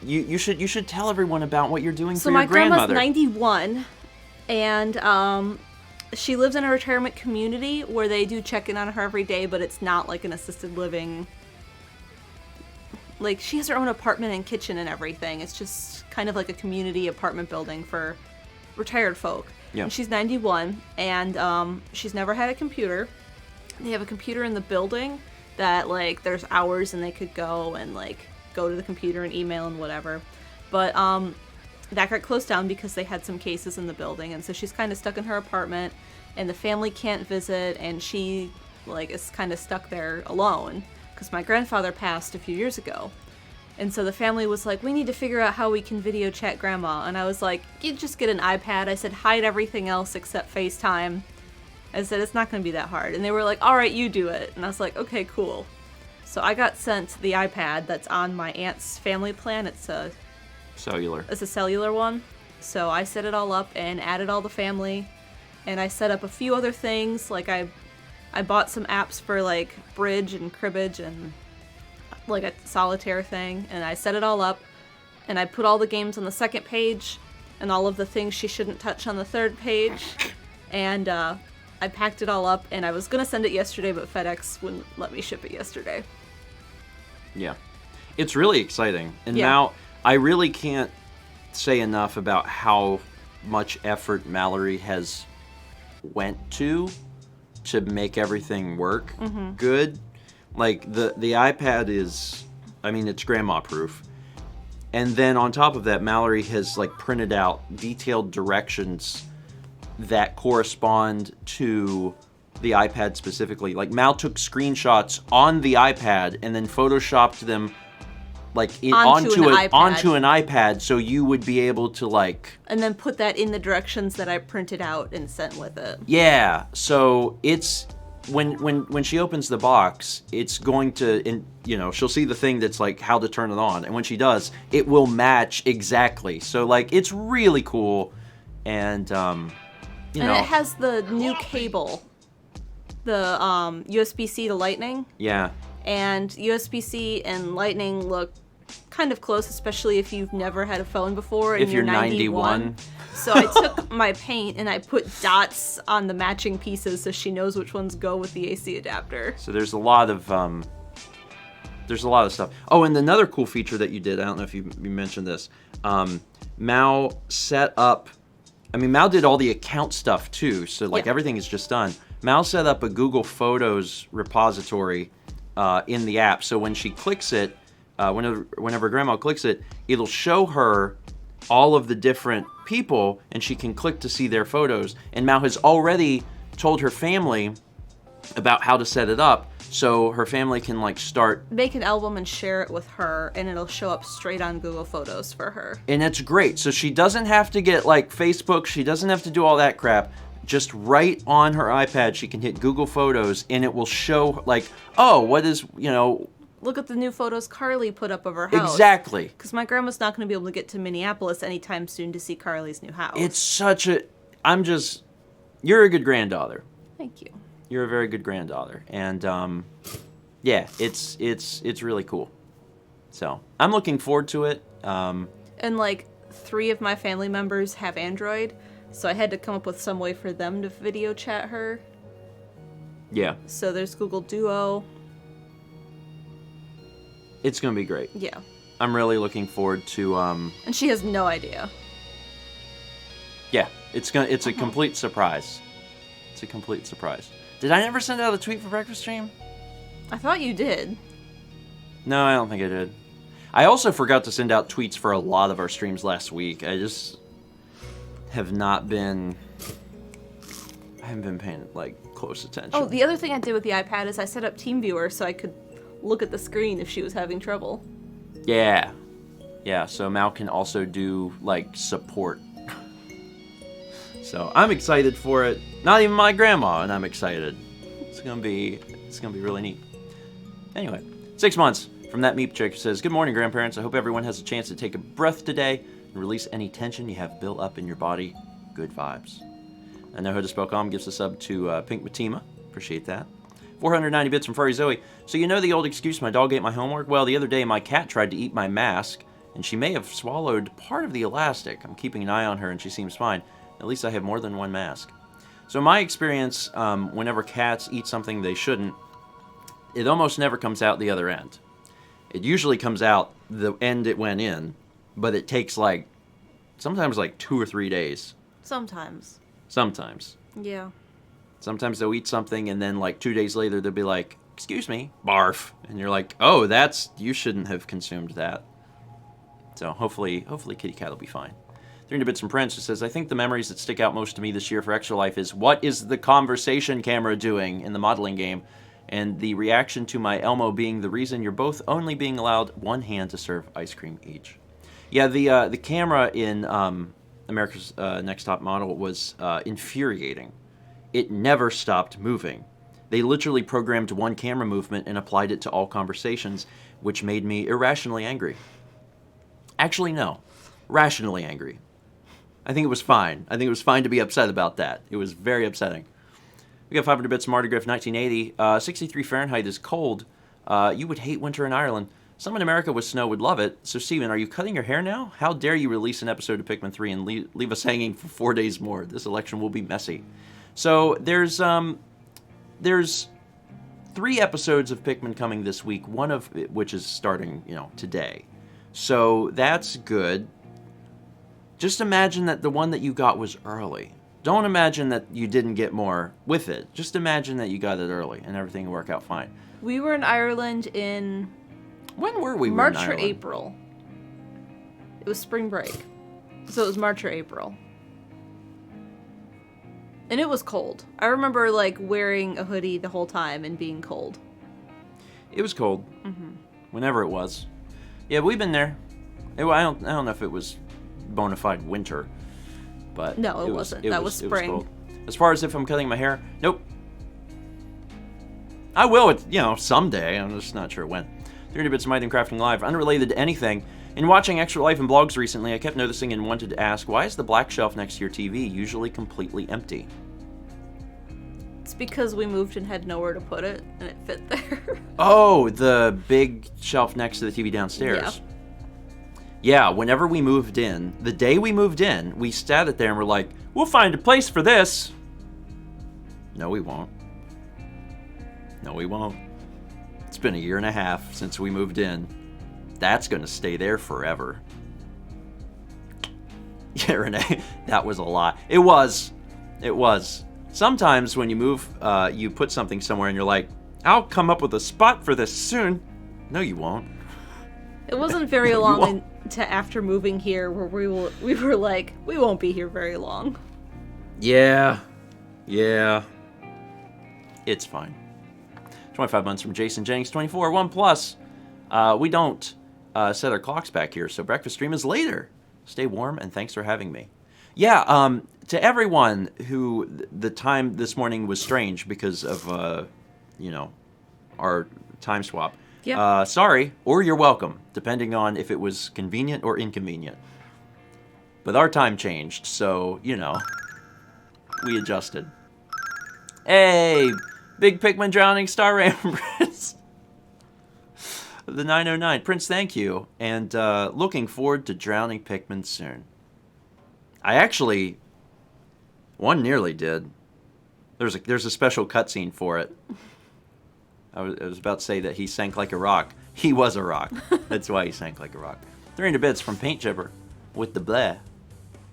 You should tell everyone about what you're doing for your grandmother. So my grandma's 91, and she lives in a retirement community where they do check in on her every day, but it's not like an assisted living. Like, she has her own apartment and kitchen and everything. It's just kind of like a community apartment building for retired folk. Yeah. And she's 91, and she's never had a computer. They have a computer in the building that, like, there's hours and they could go and, like, go to the computer and email and whatever. But that got closed down because they had some cases in the building, and so she's kind of stuck in her apartment, and the family can't visit, and she, like, is kind of stuck there alone because my grandfather passed a few years ago. And so the family was like, we need to figure out how we can video chat Grandma. And I was like, you just get an iPad. I said, hide everything else except FaceTime. I said, it's not going to be that hard. And they were like, all right, you do it. And I was like, okay, cool. So I got sent the iPad that's on my aunt's family plan. It's a cellular one. So I set it all up and added all the family. And I set up a few other things. Like I bought some apps for like bridge and cribbage and like a solitaire thing, and I set it all up, and I put all the games on the second page, and all of the things she shouldn't touch on the third page, and I packed it all up, and I was gonna send it yesterday, but FedEx wouldn't let me ship it yesterday. Yeah. It's really exciting, and Yeah. now I really can't say enough about how much effort Mallory has went to make everything work good. Like, the iPad is, I mean, it's grandma proof. And then on top of that, Mallory has, like, printed out detailed directions that correspond to the iPad specifically. Like, Mal took screenshots on the iPad and then photoshopped them, like, onto an iPad, so you would be able to, like... And then put that in the directions that I printed out and sent with it. Yeah, so it's... When she opens the box, it's going to, she'll see the thing that's like how to turn it on, and when she does, it will match exactly. So like, it's really cool, and it has the new cable, the USB-C to Lightning. Yeah. And USB-C and Lightning look kind of close, especially if you've never had a phone before and if you're 91. So I took my paint and I put dots on the matching pieces so she knows which ones go with the AC adapter. So there's a lot of stuff. Oh, and another cool feature that you did, I don't know if you mentioned this, Mal set up, Mal did all the account stuff too, so like everything is just done. Mal set up a Google Photos repository in the app, so when she clicks it, whenever Grandma clicks it, it'll show her all of the different people, and she can click to see their photos. And Mal has already told her family about how to set it up, so her family can like make an album and share it with her, and it'll show up straight on Google Photos for her. And it's great. So she doesn't have to get like Facebook, she doesn't have to do all that crap. Just right on her iPad, she can hit Google Photos, and it will show like, oh, what is, look at the new photos Carly put up of her house. Exactly. Because my grandma's not going to be able to get to Minneapolis anytime soon to see Carly's new house. It's such a... you're a good granddaughter. Thank you. You're a very good granddaughter. And, yeah, it's really cool. So, I'm looking forward to it. And, like, 3 of my family members have Android, so I had to come up with some way for them to video chat her. Yeah. So there's Google Duo. It's going to be great. Yeah. I'm really looking forward to, And she has no idea. Yeah, it's a complete surprise. It's a complete surprise. Did I never send out a tweet for breakfast stream? I thought you did. No, I don't think I did. I also forgot to send out tweets for a lot of our streams last week. I just have not been... I haven't been paying, like, close attention. Oh, the other thing I did with the iPad is I set up TeamViewer so I could look at the screen if she was having trouble. Yeah. Yeah, so Mal can also do, like, support. So, I'm excited for it. Not even my grandma, and I'm excited. It's gonna be really neat. Anyway, 6 months from that Meep chick says, "Good morning, grandparents. I hope everyone has a chance to take a breath today and release any tension you have built up in your body. Good vibes." I know how to spell calm gives a sub to Pink Matima. Appreciate that. 490 bits from Furry Zoe. "So you know the old excuse, my dog ate my homework? Well, the other day my cat tried to eat my mask, and she may have swallowed part of the elastic. I'm keeping an eye on her, and she seems fine. At least I have more than one mask." So in my experience, whenever cats eat something they shouldn't, it almost never comes out the other end. It usually comes out the end it went in, but it takes like, sometimes like 2 or 3 days. Sometimes. Sometimes. Yeah. Sometimes they'll eat something and then like 2 days later they'll be like, "Excuse me, barf." And you're like, "Oh, you shouldn't have consumed that." So hopefully Kitty Cat will be fine. 300 bits from Prince, who says, "I think the memories that stick out most to me this year for Extra Life is what is the conversation camera doing in the modeling game, and the reaction to my Elmo being the reason you're both only being allowed one hand to serve ice cream each." Yeah, the camera in America's Next Top Model was infuriating. It never stopped moving. They literally programmed one camera movement and applied it to all conversations, which made me irrationally angry. Actually, no. Rationally angry. I think it was fine. I think it was fine to be upset about that. It was very upsetting. We got 500 bits from Marty Griff, 1980. 63 Fahrenheit is cold. You would hate winter in Ireland. Some in America with snow would love it. So, Steven, are you cutting your hair now? How dare you release an episode of Pikmin 3 and leave us hanging for 4 days more? This election will be messy. So, there's 3 episodes of Pikmin coming this week, one of which is starting, today. So, that's good. Just imagine that the one that you got was early. Don't imagine that you didn't get more with it. Just imagine that you got it early and everything will work out fine. We were in Ireland in... When were we? March or April. It was spring break. So it was March or April. And it was cold. I remember, like, wearing a hoodie the whole time and being cold. It was cold. Mm-hmm. Whenever it was. Yeah, we've been there. I don't know if it was bona fide winter, but no, it wasn't. That was spring. It was cold. As far as if I'm cutting my hair, nope. I will, someday. I'm just not sure when. 300 bits of Might and Crafting Live, unrelated to anything. In watching Extra Life and blogs recently, I kept noticing and wanted to ask, why is the black shelf next to your TV usually completely empty? It's because we moved and had nowhere to put it, and it fit there. Oh, the big shelf next to the TV downstairs. Yeah. Yeah, whenever we moved in, the day we moved in, we sat it there and we're like, we'll find a place for this. No, we won't. No, we won't. It's been 1.5 years since we moved in. That's going to stay there forever. Yeah, Renee, that was a lot. It was. Sometimes when you move, you put something somewhere and you're like, I'll come up with a spot for this soon. No, you won't. It wasn't very long into after moving here where we were like, we won't be here very long. Yeah. It's fine. 25 months from Jason Jennings, 24, OnePlus. We don't set our clocks back here, so breakfast stream is later. Stay warm, and thanks for having me. Yeah, to everyone who the time this morning was strange because of, our time swap. Yeah. Sorry, or you're welcome, depending on if it was convenient or inconvenient. But our time changed, so, we adjusted. Hey, Big Pikmin drowning Star Ram Prince. The 909. Prince, thank you. And looking forward to drowning Pikmin soon. I actually... One nearly did. There's a special cutscene for it. I was about to say that he sank like a rock. He was a rock. That's why he sank like a rock. 300 bits from Paint Chipper with the blah.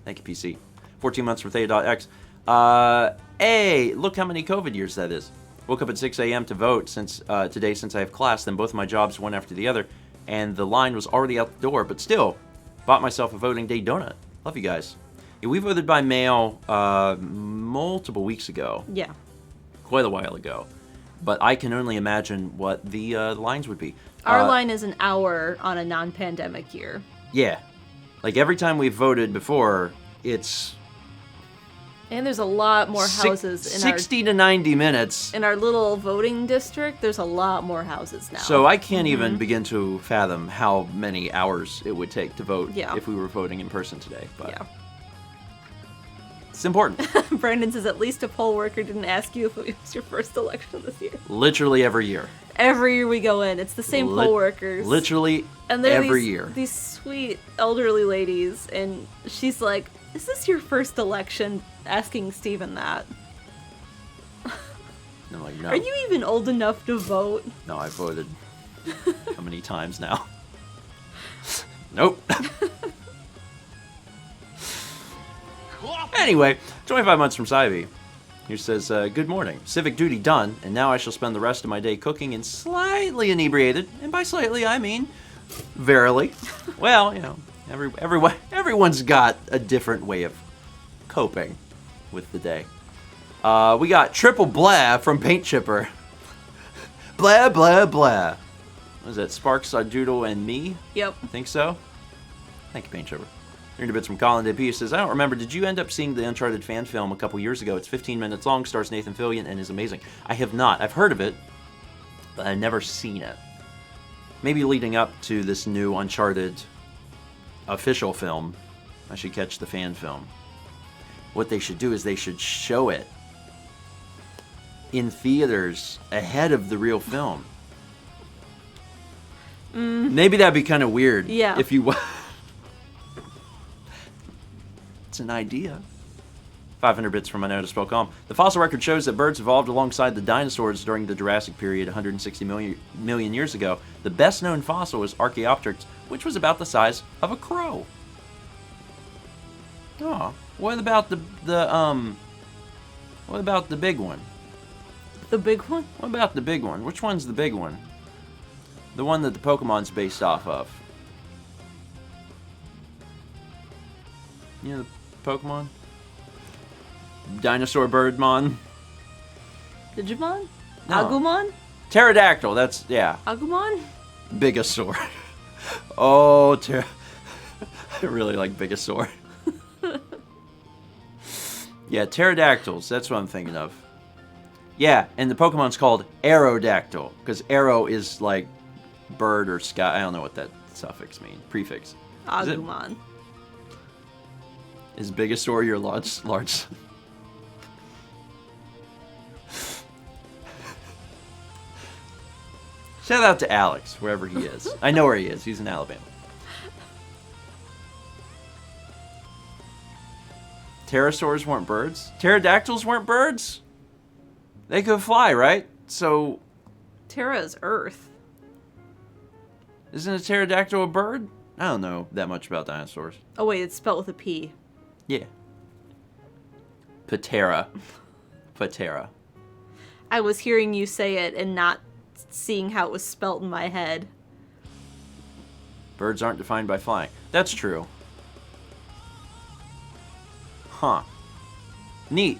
Thank you, PC. 14 months for Thea.x. Hey, look how many COVID years that is. Woke up at 6 a.m. to vote today since I have class, then both of my jobs one after the other, and the line was already out the door, but still, bought myself a voting day donut. Love you guys. Yeah, we voted by mail multiple weeks ago. Yeah. Quite a while ago. But I can only imagine what the lines would be. Our line is an hour on a non-pandemic year. Yeah. Like every time we've voted before, it's... And there's a lot more houses in 60 to 90 minutes. In our little voting district, there's a lot more houses now. So I can't even begin to fathom how many hours it would take to vote if we were voting in person today. But yeah. It's important. Brandon says, at least a poll worker didn't ask you if it was your first election this year. Literally every year. Every year we go in. It's the same poll workers. Literally and every year. These sweet elderly ladies, and she's like, is this your first election? Asking Stephen that. I'm like, no. Are you even old enough to vote? No, I voted. How many times now? Nope. Anyway, 25 months from Syvie. He says, good morning. Civic duty done, and now I shall spend the rest of my day cooking and slightly inebriated. And by slightly, I mean verily. Well, you know, everyone's got a different way of coping with the day. We got triple blah from Paint Chipper. Blah, blah, blah. What is that, Sparks, Doodle, and me? Yep. I think so. Thank you, Paint Chipper. 30 bits from Colin DP says, I don't remember, did you end up seeing the Uncharted fan film a couple years ago? It's 15 minutes long, stars Nathan Fillion, and is amazing. I have not. I've heard of it, but I've never seen it. Maybe leading up to this new Uncharted official film, I should catch the fan film. What they should do is they should show it in theaters ahead of the real film. Maybe that'd be kind of weird. Yeah. If you... It's an idea. 500 bits from mynotice.com. The fossil record shows that birds evolved alongside the dinosaurs during the Jurassic period 160 million years ago. The best known fossil is Archaeopteryx, which was about the size of a crow. Oh, what about the big one? The big one? What about the big one? Which one's the big one? The one that the Pokemon's based off of. You know the Pokemon? Dinosaur Birdmon? Digimon? No. Agumon? Pterodactyl, that's, yeah. Agumon? Bigosaur. Oh, I really like Bigosaur. Yeah, pterodactyls, that's what I'm thinking of. Yeah, and the Pokemon's called Aerodactyl, because arrow is like bird or sky. I don't know what that suffix means. Prefix. Agumon. Is Bigosaur your large? Shout out to Alex, wherever he is. I know where he is. He's in Alabama. Pterosaurs weren't birds? Pterodactyls weren't birds? They could fly, right? So... Terra is Earth. Isn't a pterodactyl a bird? I don't know that much about dinosaurs. Oh wait, it's spelled with a P. Yeah. Patera. Patera. I was hearing you say it and not seeing how it was spelt in my head. Birds aren't defined by flying. That's true. Huh. Neat.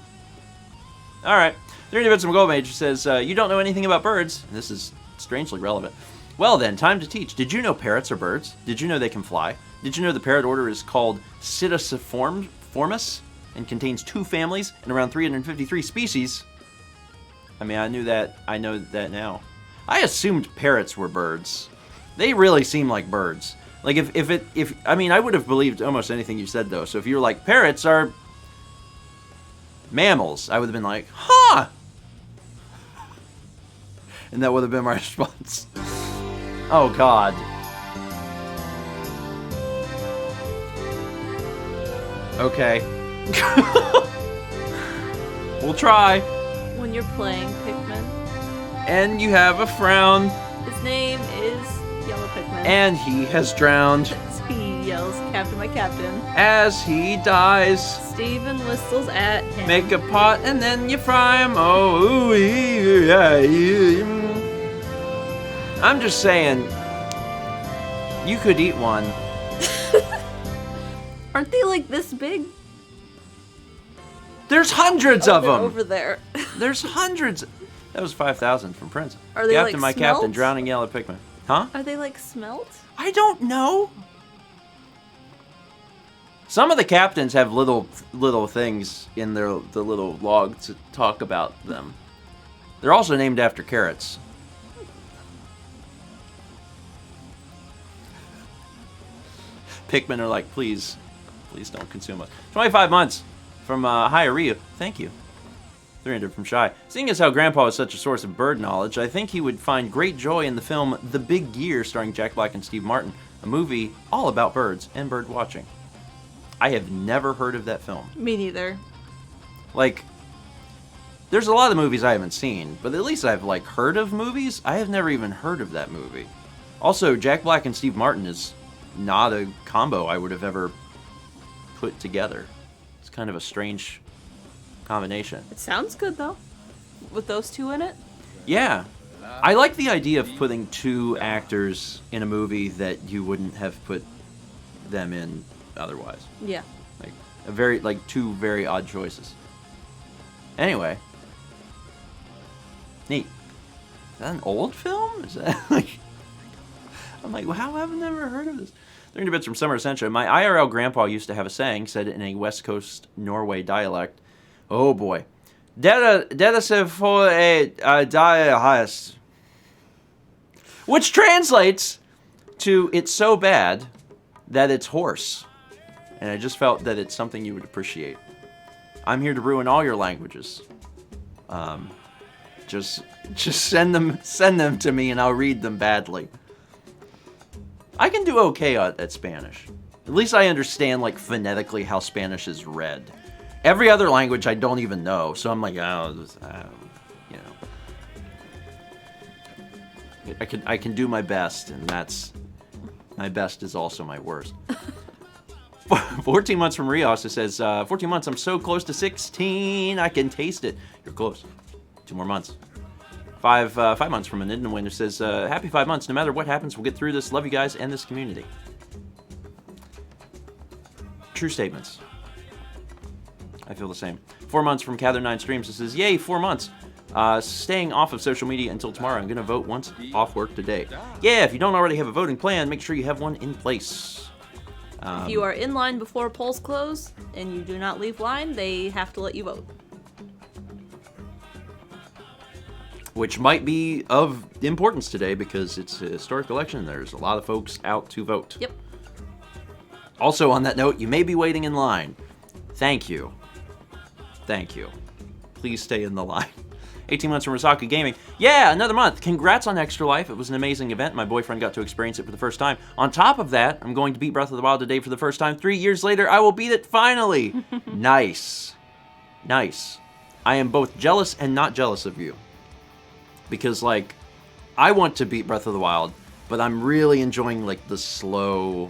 Alright. 30 bits from Goldmage says, you don't know anything about birds. This is strangely relevant. Well then, time to teach. Did you know parrots are birds? Did you know they can fly? Did you know the parrot order is called Psittaciformis and contains 2 families and around 353 species? I mean, I know that now. I assumed parrots were birds. They really seem like birds. Like I mean, I would have believed almost anything you said though. So if you were like, parrots are mammals, I would have been like, huh! And that would have been my response. Oh, God. Okay. We'll try. When you're playing Pikmin, And you have a frown. his name is Yellow Pikmin. And he has drowned. He yells, "Captain, my captain." As he dies. Steven whistles at him. Make a pot and then you fry him. Oh, ooh, yeah, yeah. I'm just saying, you could eat one. Aren't they like this big? There's hundreds of They're them. over there. There's hundreds. That was 5,000 from Prince. Are they Captain, like my smelt? captain, drowning yellow Pikmin. Huh? Are they like smelt? I don't know. Some of the captains have little things in the little log to talk about them. They're also named after carrots. Pikmin are like, please don't consume us. 25 months from Ryu. Thank you. 300 from Shy. Seeing as how Grandpa is such a source of bird knowledge, I think he would find great joy in the film The Big Gear starring Jack Black and Steve Martin, a movie all about birds and bird watching. I have never heard of that film. Me neither. Like, there's a lot of movies I haven't seen, but at least I've, like, heard of movies. I have never even heard of that movie. Also, Jack Black and Steve Martin is not a combo I would have ever put together. It's kind of a strange combination. It sounds good though, with those two in it. Yeah. I like the idea of putting two actors in a movie that you wouldn't have put them in otherwise. Yeah. Like two very odd choices. Anyway. Neat. Is that an old film? Is that like... I'm like, well, how have I never heard of this? 30 bits from Summer Essential. My IRL grandpa used to have a saying, said it in a West Coast Norway dialect. Oh boy. Detta se for a diahast. Which translates to, it's so bad that it's hoarse. And I just felt that it's something you would appreciate. I'm here to ruin all your languages. Just send them to me and I'll read them badly. I can do okay at Spanish. At least I understand, like, phonetically how Spanish is read. Every other language I don't even know, so I'm like, you know. I can do my best, and that's... My best is also my worst. 14 months from Rios, it says, 14 months, I'm so close to 16, I can taste it. You're close. 2 more months. 5 months from an Indian winner says, happy 5 months. No matter what happens, we'll get through this. Love you guys and this community. True statements. I feel the same. 4 months from Cather9 Streams. It says, yay, 4 months. Staying off of social media until tomorrow. I'm going to vote once off work today. Yeah, if you don't already have a voting plan, make sure you have one in place. If you are in line before polls close and you do not leave line, they have to let you vote. Which might be of importance today because it's a historic election. There's a lot of folks out to vote. Yep. Also, on that note, you may be waiting in line. Thank you. Thank you. Please stay in the line. 18 months from Rosaka Gaming. Yeah, another month. Congrats on Extra Life. It was an amazing event. My boyfriend got to experience it for the first time. On top of that, I'm going to beat Breath of the Wild today for the first time. 3 years later, I will beat it finally. Nice. Nice. I am both jealous and not jealous of you. Because, like, I want to beat Breath of the Wild, but I'm really enjoying, like, the slow...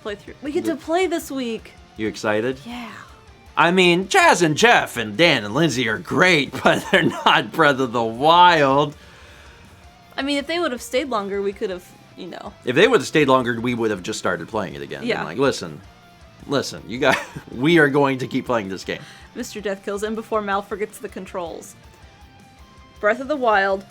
Playthrough. We get to play this week. You excited? Yeah. I mean, Chaz and Jeff and Dan and Lindsay are great, but they're not Breath of the Wild. I mean, if they would have stayed longer, we could have, you know. If they would have stayed longer, we would have just started playing it again. Yeah. Been like, listen, you guys, we are going to keep playing this game. Mr. Death Kills, and before Mal forgets the controls. Breath of the Wild,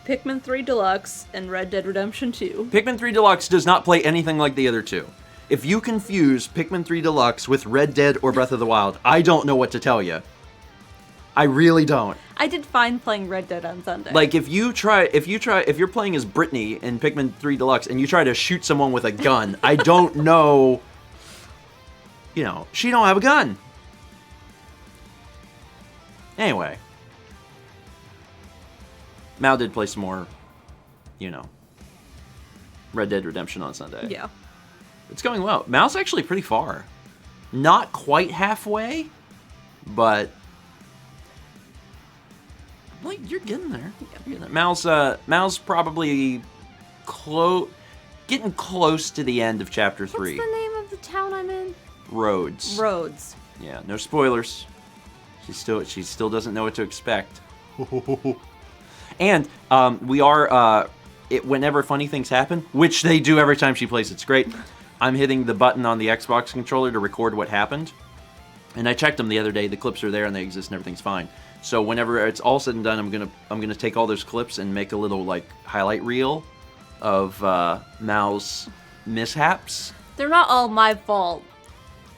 Pikmin 3 Deluxe, and Red Dead Redemption 2. Pikmin 3 Deluxe does not play anything like the other two. If you confuse Pikmin 3 Deluxe with Red Dead or Breath of the Wild, I don't know what to tell you. I really don't. I did fine playing Red Dead on Sunday. Like, if you're playing as Brittany in Pikmin 3 Deluxe and you try to shoot someone with a gun, I don't know, you know, she don't have a gun. Mal did play some more, Red Dead Redemption on Sunday. Yeah. It's going well. Mal's actually pretty far. Not quite halfway, but like you're getting there. You're getting there. Mal's probably getting close to the end of chapter 3. What's the name of the town I'm in? Rhodes. Rhodes. Yeah, no spoilers. She still doesn't know what to expect. And we are whenever funny things happen, which they do every time she plays, it's great. I'm hitting the button on the Xbox controller to record what happened. And I checked them the other day. The clips are there and they exist and everything's fine. So whenever it's all said and done, I'm gonna take all those clips and make a little like highlight reel of Mal's mishaps. They're not all my fault.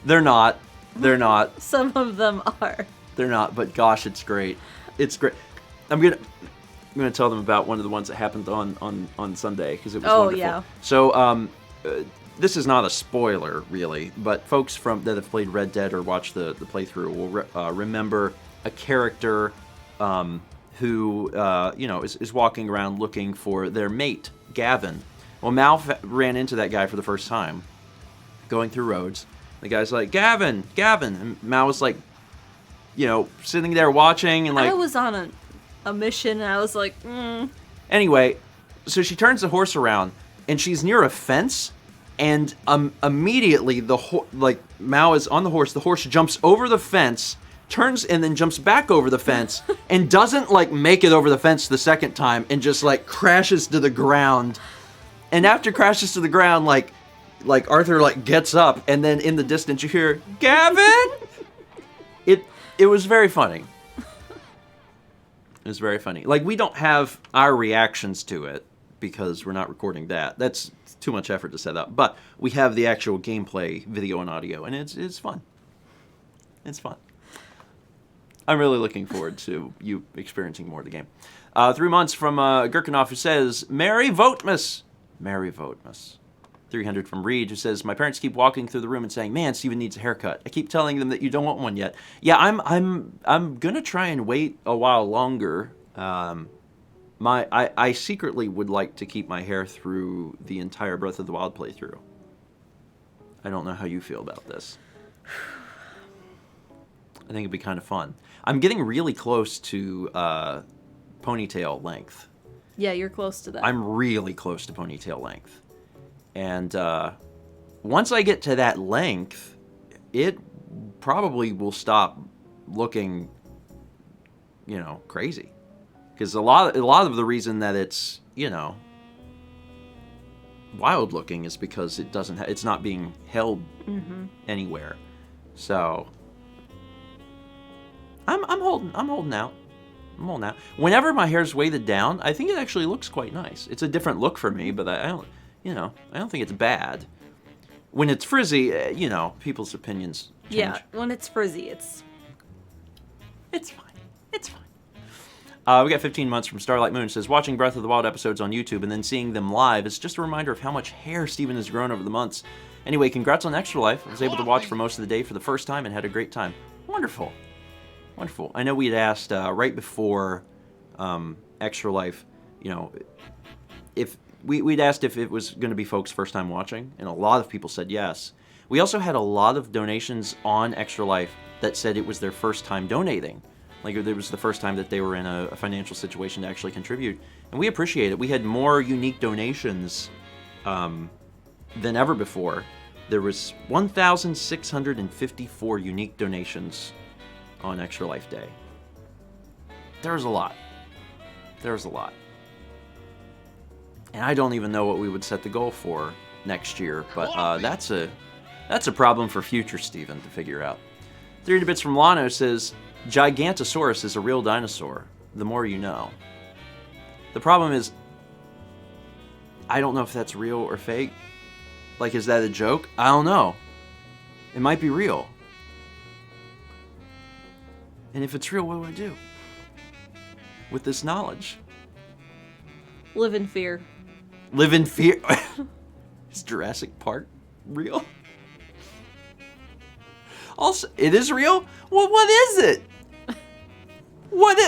They're not. They're not. Some of them are. They're not. But gosh, it's great. It's great. I'm gonna tell them about one of the ones that happened on Sunday because it was wonderful. Yeah. So this is not a spoiler really, but folks that have played Red Dead or watched the playthrough will remember a character who is walking around looking for their mate, Gavin. Well, Mal ran into that guy for the first time, going through Rhodes. The guy's like, Gavin, and Mal was like, sitting there watching and like. I was on a mission and I was like, Anyway, so she turns the horse around and she's near a fence. And immediately, Mao is on the horse jumps over the fence, turns and then jumps back over the fence, and doesn't, make it over the fence the second time, and just, crashes to the ground. And after crashes to the ground, Arthur, gets up, and then in the distance you hear, Gavin! It was very funny. It was very funny. We don't have our reactions to it, because we're not recording that. That's too much effort to set up. But we have the actual gameplay, video and audio, and it's fun. It's fun. I'm really looking forward to you experiencing more of the game. 3 months from Gherkinov, who says, Merry Votemas! Merry Votemas. 300 from Reed, who says, my parents keep walking through the room and saying, man, Steven needs a haircut. I keep telling them that you don't want one yet. Yeah, I'm gonna try and wait a while longer. I secretly would like to keep my hair through the entire Breath of the Wild playthrough. I don't know how you feel about this. I think it'd be kind of fun. I'm getting really close to ponytail length. yeah, you're close to that. I'm really close to ponytail length. And once I get to that length, it probably will stop looking, crazy. Because a lot of the reason that it's, wild looking is because it's not being held anywhere. So I'm holding out. I'm holding out. Whenever my hair's weighted down, I think it actually looks quite nice. It's a different look for me, but I don't think it's bad. When it's frizzy, people's opinions change. Yeah, when it's frizzy, it's fine. It's fine. We got 15 months from Starlight Moon. It says, watching Breath of the Wild episodes on YouTube and then seeing them live is just a reminder of how much hair Steven has grown over the months. Anyway, congrats on Extra Life. I was able to watch for most of the day for the first time and had a great time. Wonderful. Wonderful. I know we had asked right before Extra Life, if we'd asked if it was going to be folks' first time watching, and a lot of people said yes. We also had a lot of donations on Extra Life that said it was their first time donating. It was the first time that they were in a financial situation to actually contribute. And we appreciate it. We had more unique donations than ever before. There was 1,654 unique donations on Extra Life Day. There's a lot. There's a lot. And I don't even know what we would set the goal for next year, but that's a problem for future Steven to figure out. 300 bits from Lano says, Gigantosaurus is a real dinosaur. The more you know. The problem is, I don't know if that's real or fake. Is that a joke? I don't know. It might be real. And if it's real, what do I do with this knowledge? live in fear. Live in fear? Is Jurassic Park real? Also, it is real? What is it? What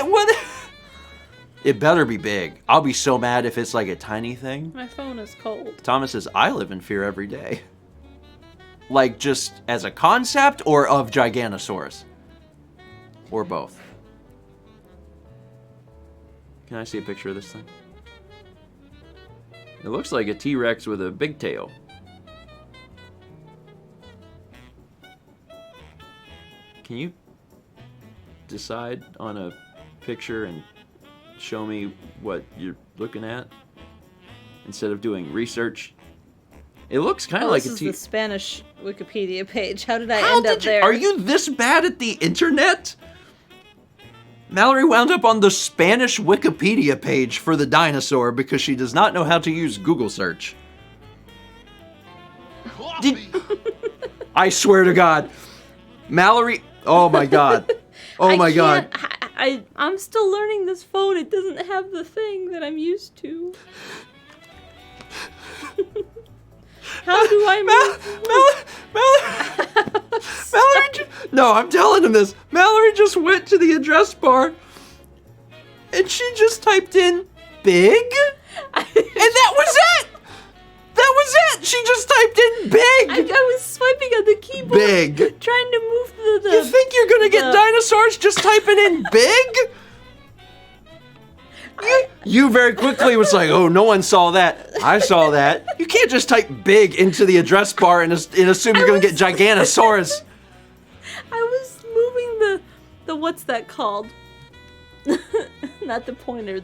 It better be big. I'll be so mad if it's like a tiny thing. My phone is cold. Thomas says, I live in fear every day. Like, just as a concept or of Giganosaurus? Or both? Can I see a picture of this thing? It looks like a T-Rex with a big tail. Can you decide on a picture and show me what you're looking at instead of doing research? It looks kind of like a This is the Spanish Wikipedia page. How did I How end up did you, there? Are you this bad at the internet? Mallory wound up on the Spanish Wikipedia page for the dinosaur because she does not know how to use Google search. Coffee. I swear to God. Mallory, oh my God. Oh my God. I'm still learning this phone. It doesn't have the thing that I'm used to. How do I Mallory, no, I'm telling him this. Mallory just went to the address bar and she just typed in big and that was it. That was it. She just typed in big. I was swiping on the keyboard. Big. Trying to move the You think you're gonna get dinosaurs just typing in big? You very quickly was like, oh, no one saw that. I saw that. You can't just type big into the address bar and assume you're gonna get Giganosaurus. I was moving the what's that called? Not the pointer,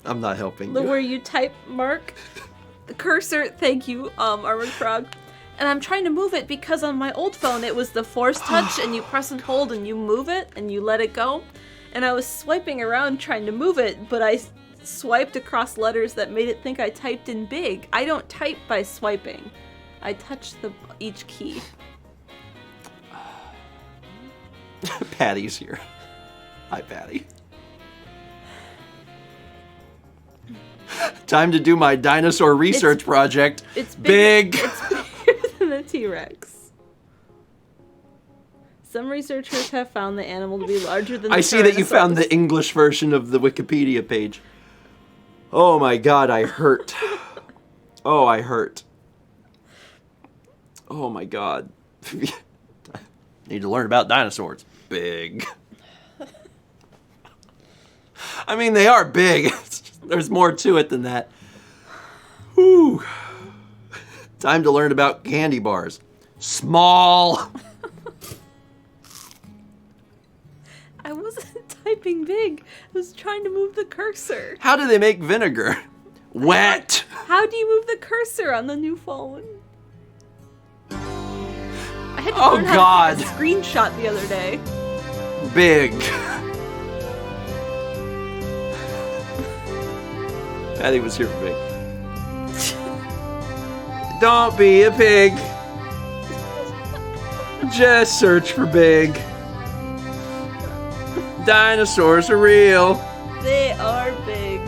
I'm not helping the you. where you type mark. The cursor, thank you, Armored Frog. And I'm trying to move it because on my old phone it was the force touch and you press and hold and you move it and you let it go. And I was swiping around trying to move it, but I swiped across letters that made it think I typed in big. I don't type by swiping. I touch each key. Patty's here. Hi, Patty. Time to do my dinosaur research project. It's big. It's bigger than a T-Rex. Some researchers have found the animal to be larger than the I see that you found Tyrannosaurus. the English version of the Wikipedia page. Oh my God, I hurt. Oh, I hurt. Oh my God. Need to learn about dinosaurs. Big. I mean, they are big. There's more to it than that. Whew. Time to learn about candy bars. Small. I wasn't typing big. I was trying to move the cursor. How do they make vinegar? Wet. How do you move the cursor on the new phone? I had to Oh, learn how God. to take a screenshot the other day. Big. Patty was here for big. Don't be a pig. Just search for big. Dinosaurs are real. They are big.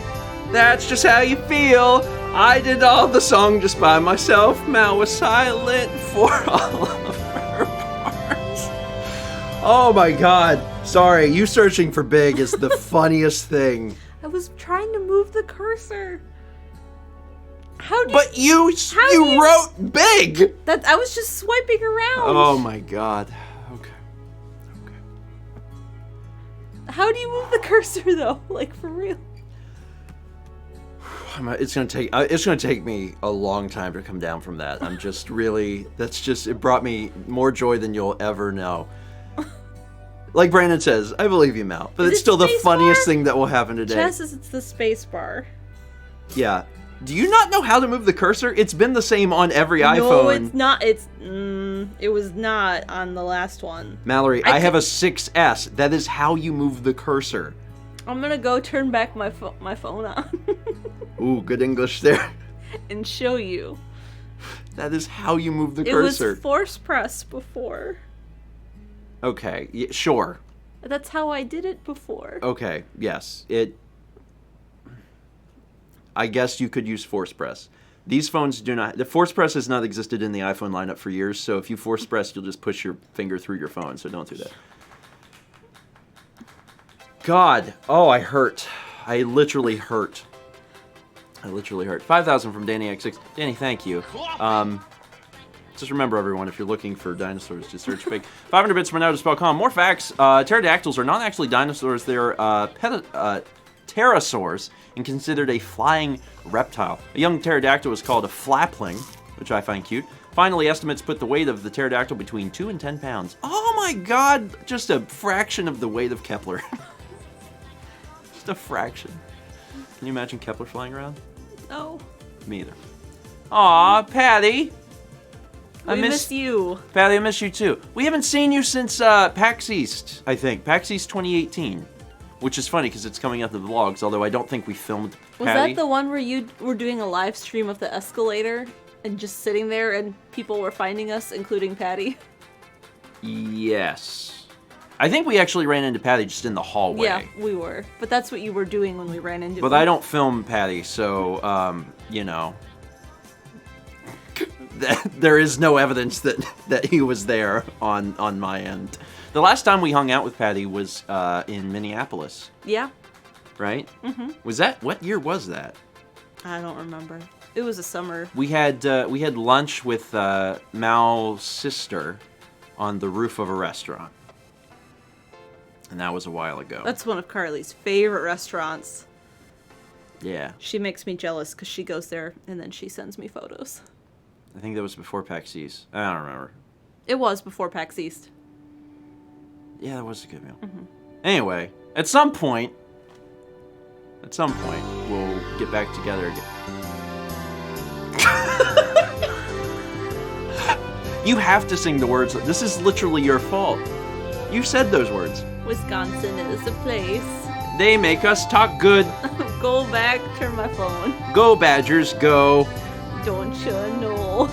That's just how you feel. I did all the song just by myself. Mal was silent for all of her parts. Oh my God. Sorry, you searching for big is the funniest thing. I was trying to move the cursor. How do But you you- wrote big. that? I was just swiping around. Oh my God. Okay. How do you move the cursor though? Like for real? It's gonna take me a long time to come down from that. I'm just really, it brought me more joy than you'll ever know. Like Brandon says, I believe you, Mal, but Is it's it still the space funniest bar? thing that will happen today. Jess says it's the space bar. Yeah. Do you not know how to move the cursor? It's been the same on every No, iPhone. it's not. It was not on the last one. Mallory, I have a 6S. That is how you move the cursor. I'm gonna go turn back my phone on Ooh, good English there. and show you. That is how you move the It cursor. was force press before. Okay, sure. That's how I did it before. Okay, yes. I guess you could use force press. These phones do not. The force press has not existed in the iPhone lineup for years, so if you force press, you'll just push your finger through your phone, so don't do that. God. Oh, I hurt. I literally hurt. 5,000 from Danny X6. Danny, thank you. Just remember, everyone, if you're looking for dinosaurs, just search big. 500 bits from anecdotes.com. More facts. Pterodactyls are not actually dinosaurs. They're pterosaurs and considered a flying reptile. A young pterodactyl is called a flapling, which I find cute. Finally, estimates put the weight of the pterodactyl between 2 and 10 pounds. Oh my god! Just a fraction of the weight of Kepler. Just a fraction. Can you imagine Kepler flying around? No. Me either. Aw, Patty! We miss you. Patty, I miss you too. We haven't seen you since PAX East, I think. PAX East 2018. Which is funny because it's coming out the vlogs, although I don't think we filmed Was Patty. that the one where you were doing a live stream of the escalator and just sitting there and people were finding us, including Patty? Yes. I think we actually ran into Patty just in the hallway. Yeah, we were. But that's what you were doing when we ran into But him. I don't film Patty, so, you know. There is no evidence that he was there on my end. The last time we hung out with Patty was in Minneapolis. Yeah. Right? Mm-hmm. Was that, what year was that? I don't remember. It was a summer. We had lunch with Mal's sister on the roof of a restaurant. And that was a while ago. That's one of Carly's favorite restaurants. Yeah. She makes me jealous because she goes there and then she sends me photos. I think that was before PAX East. I don't remember. It was before PAX East. Yeah, that was a good meal. Mm-hmm. Anyway, at some point, we'll get back together again. You have to sing the words. This is literally your fault. You said those words. Wisconsin is a place. They make us talk good. Go back, turn my phone. Go Badgers, go. Don't you know?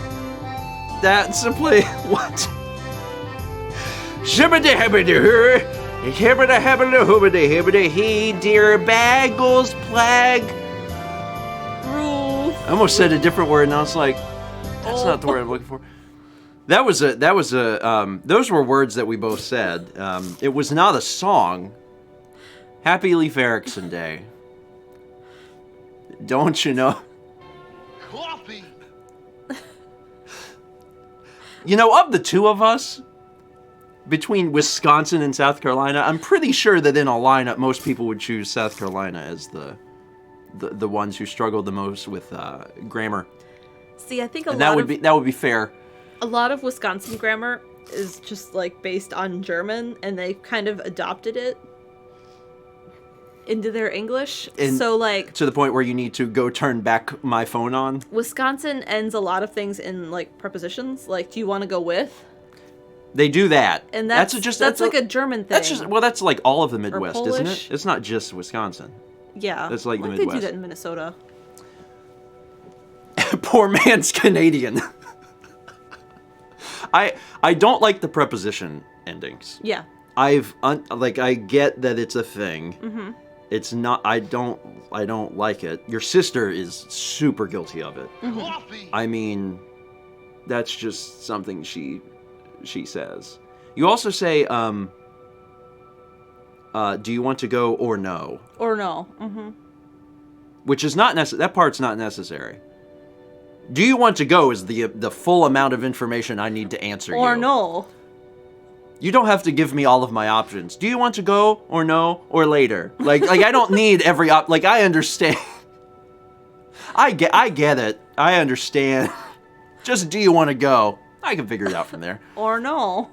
That's a play. What? Shibbity hibbity her. Hibbity hibbity hoobity hibbity he dear Baggles plague. Roof. I almost said a different word and I was like, that's not the word I'm looking for. Those were words that we both said. It was not a song. Happy Leif Erikson Day. Don't you know? Coffee. You know, of the two of us, between Wisconsin and South Carolina, I'm pretty sure that in a lineup, most people would choose South Carolina as the ones who struggled the most with grammar. See, I think That would be fair. a lot of Wisconsin grammar is just like based on German, and they kind of adopted it into their English. So like to the point where you need to go turn back my phone on. Wisconsin ends a lot of things in like prepositions, like do you want to go with? They do that, And that's like a German thing. That's like all of the Midwest, isn't Polish. it? It's not just Wisconsin. Yeah, That's like the They do Midwest. that in Minnesota. Poor man's Canadian. I don't like the preposition endings. Yeah. I get that it's a thing. Mm-hmm. It's not. I don't like it. Your sister is super guilty of it. Coffee. I mean, that's just something she says. You also say, do you want to go or no? Or no. Mm-hmm. Which is not necessary. That part's not necessary. Do you want to go is the full amount of information I need to answer you. Or no. You don't have to give me all of my options. Do you want to go or no or later? Like I don't need every like I understand. I get it. I understand. Just do you want to go? I can figure it out from there. Or no.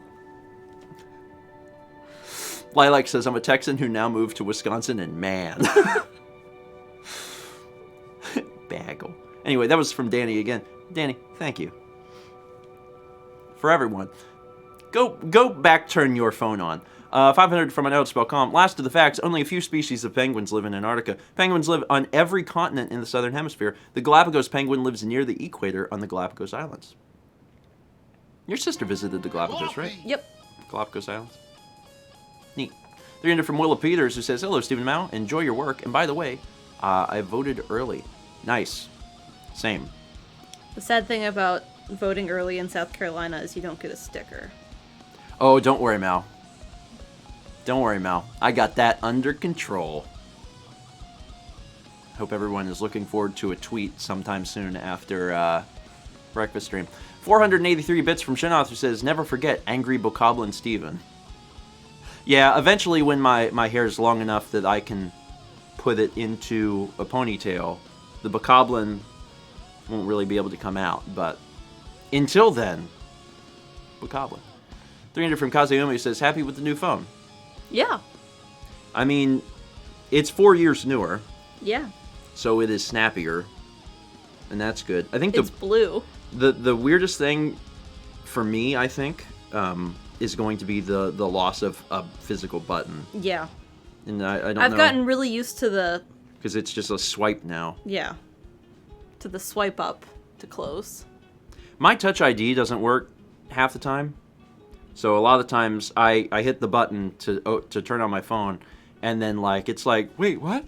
Lilac says, I'm a Texan who now moved to Wisconsin, and man. Bagel. Anyway, that was from Danny again. Danny, thank you. For everyone. Go back, turn your phone on. 500 from anecdotes.com. Last of the facts, only a few species of penguins live in Antarctica. Penguins live on every continent in the southern hemisphere. The Galapagos penguin lives near the equator on the Galapagos Islands. Your sister visited the Galapagos, right? Yep. Galapagos Islands. Neat. 300 from Willa Peters, who says, hello, Stephen Mao. Enjoy your work. And by the way, I voted early. Nice. Same. The sad thing about voting early in South Carolina is you don't get a sticker. Oh, don't worry, Mal. Don't worry, Mal. I got that under control. Hope everyone is looking forward to a tweet sometime soon after breakfast stream. 483 bits from Shinauthor says, never forget Angry Bokoblin Steven. Yeah, eventually when my hair is long enough that I can put it into a ponytail, the Bokoblin won't really be able to come out. But until then, Bokoblin. 300 from Kazuyumi says, happy with the new phone. Yeah. I mean, it's 4 years newer. Yeah. So it is snappier. And that's good. I think It's blue. The weirdest thing for me, I think, is going to be the loss of a physical button. Yeah. And I don't know. I've gotten really used to the... Because it's just a swipe now. Yeah. To the swipe up to close. My Touch ID doesn't work half the time. So a lot of the times I hit the button to turn on my phone, and then like it's like, wait, what?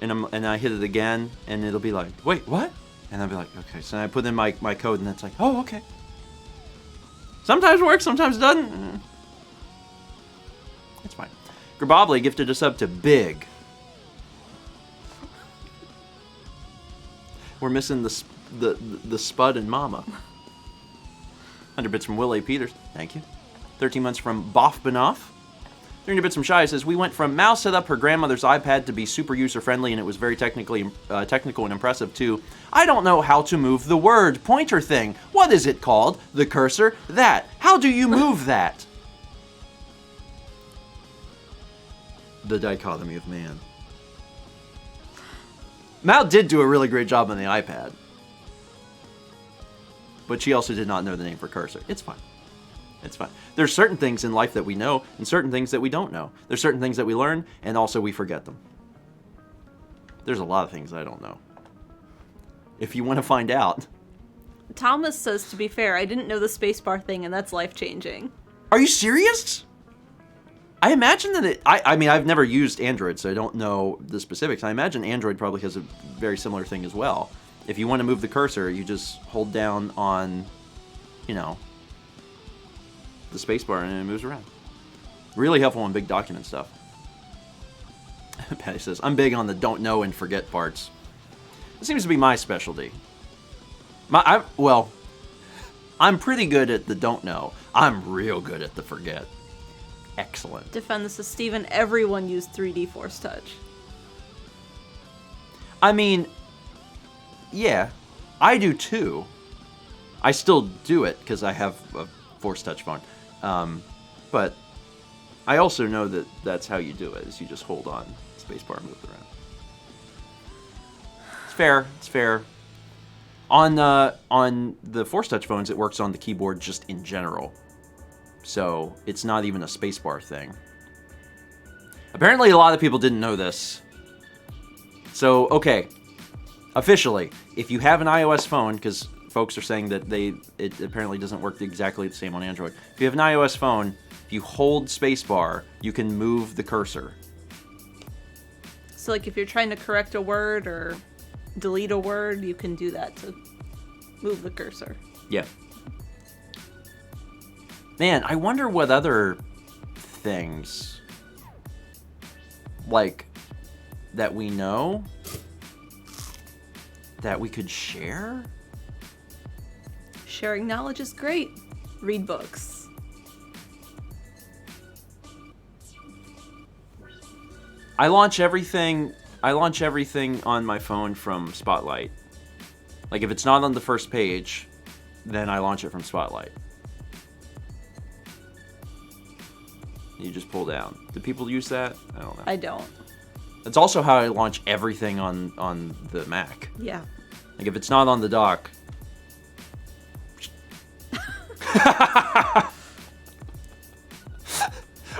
And I hit it again, and it'll be like, wait, what? And I'll be like, okay. So I put in my code, and it's like, oh, okay. Sometimes it works, sometimes it doesn't. It's fine. Grabobly gifted us up to Big. We're missing the Spud and Mama. 100 bits from Will A. Peters. Thank you. 13 months from Boff Benoff. 300 bits from Shy says, we went from Mal set up her grandmother's iPad to be super user-friendly, and it was very technical and impressive, too. I don't know how to move the word pointer thing. What is it called? The cursor? That. How do you move that? The dichotomy of man. Mal did do a really great job on the iPad. But she also did not know the name for cursor. It's fine. It's fine. There's certain things in life that we know, and certain things that we don't know. There's certain things that we learn, and also we forget them. There's a lot of things I don't know. If you want to find out. Thomas says, to be fair, I didn't know the spacebar thing, and that's life-changing. Are you serious? I imagine that it... I mean, I've never used Android, so I don't know the specifics. I imagine Android probably has a very similar thing as well. If you want to move the cursor, you just hold down on, you know, the spacebar and it moves around. Really helpful on big document stuff. Patty says, I'm big on the don't know and forget parts. It seems to be my specialty. I'm pretty good at the don't know. I'm real good at the forget. Excellent. Defend this as Steven, everyone used 3D Force Touch. I mean, yeah, I do too. I still do it because I have a Force Touch phone. But I also know that that's how you do it, is you just hold on spacebar and move it around. It's fair. It's fair. On the Force Touch phones, it works on the keyboard just in general. So it's not even a spacebar thing. Apparently, a lot of people didn't know this. So, okay. Officially, if you have an iOS phone, because folks are saying that it apparently doesn't work exactly the same on Android. If you have an iOS phone, if you hold spacebar, you can move the cursor. So, like, if you're trying to correct a word or delete a word, you can do that to move the cursor. Yeah. Man, I wonder what other things, like, that we know that we could share? Sharing knowledge is great. Read books. I launch everything on my phone from Spotlight. Like, if it's not on the first page, then I launch it from Spotlight. You just pull down. Do people use that? I don't know. I don't. That's also how I launch everything on the Mac. Yeah. Like, if it's not on the dock...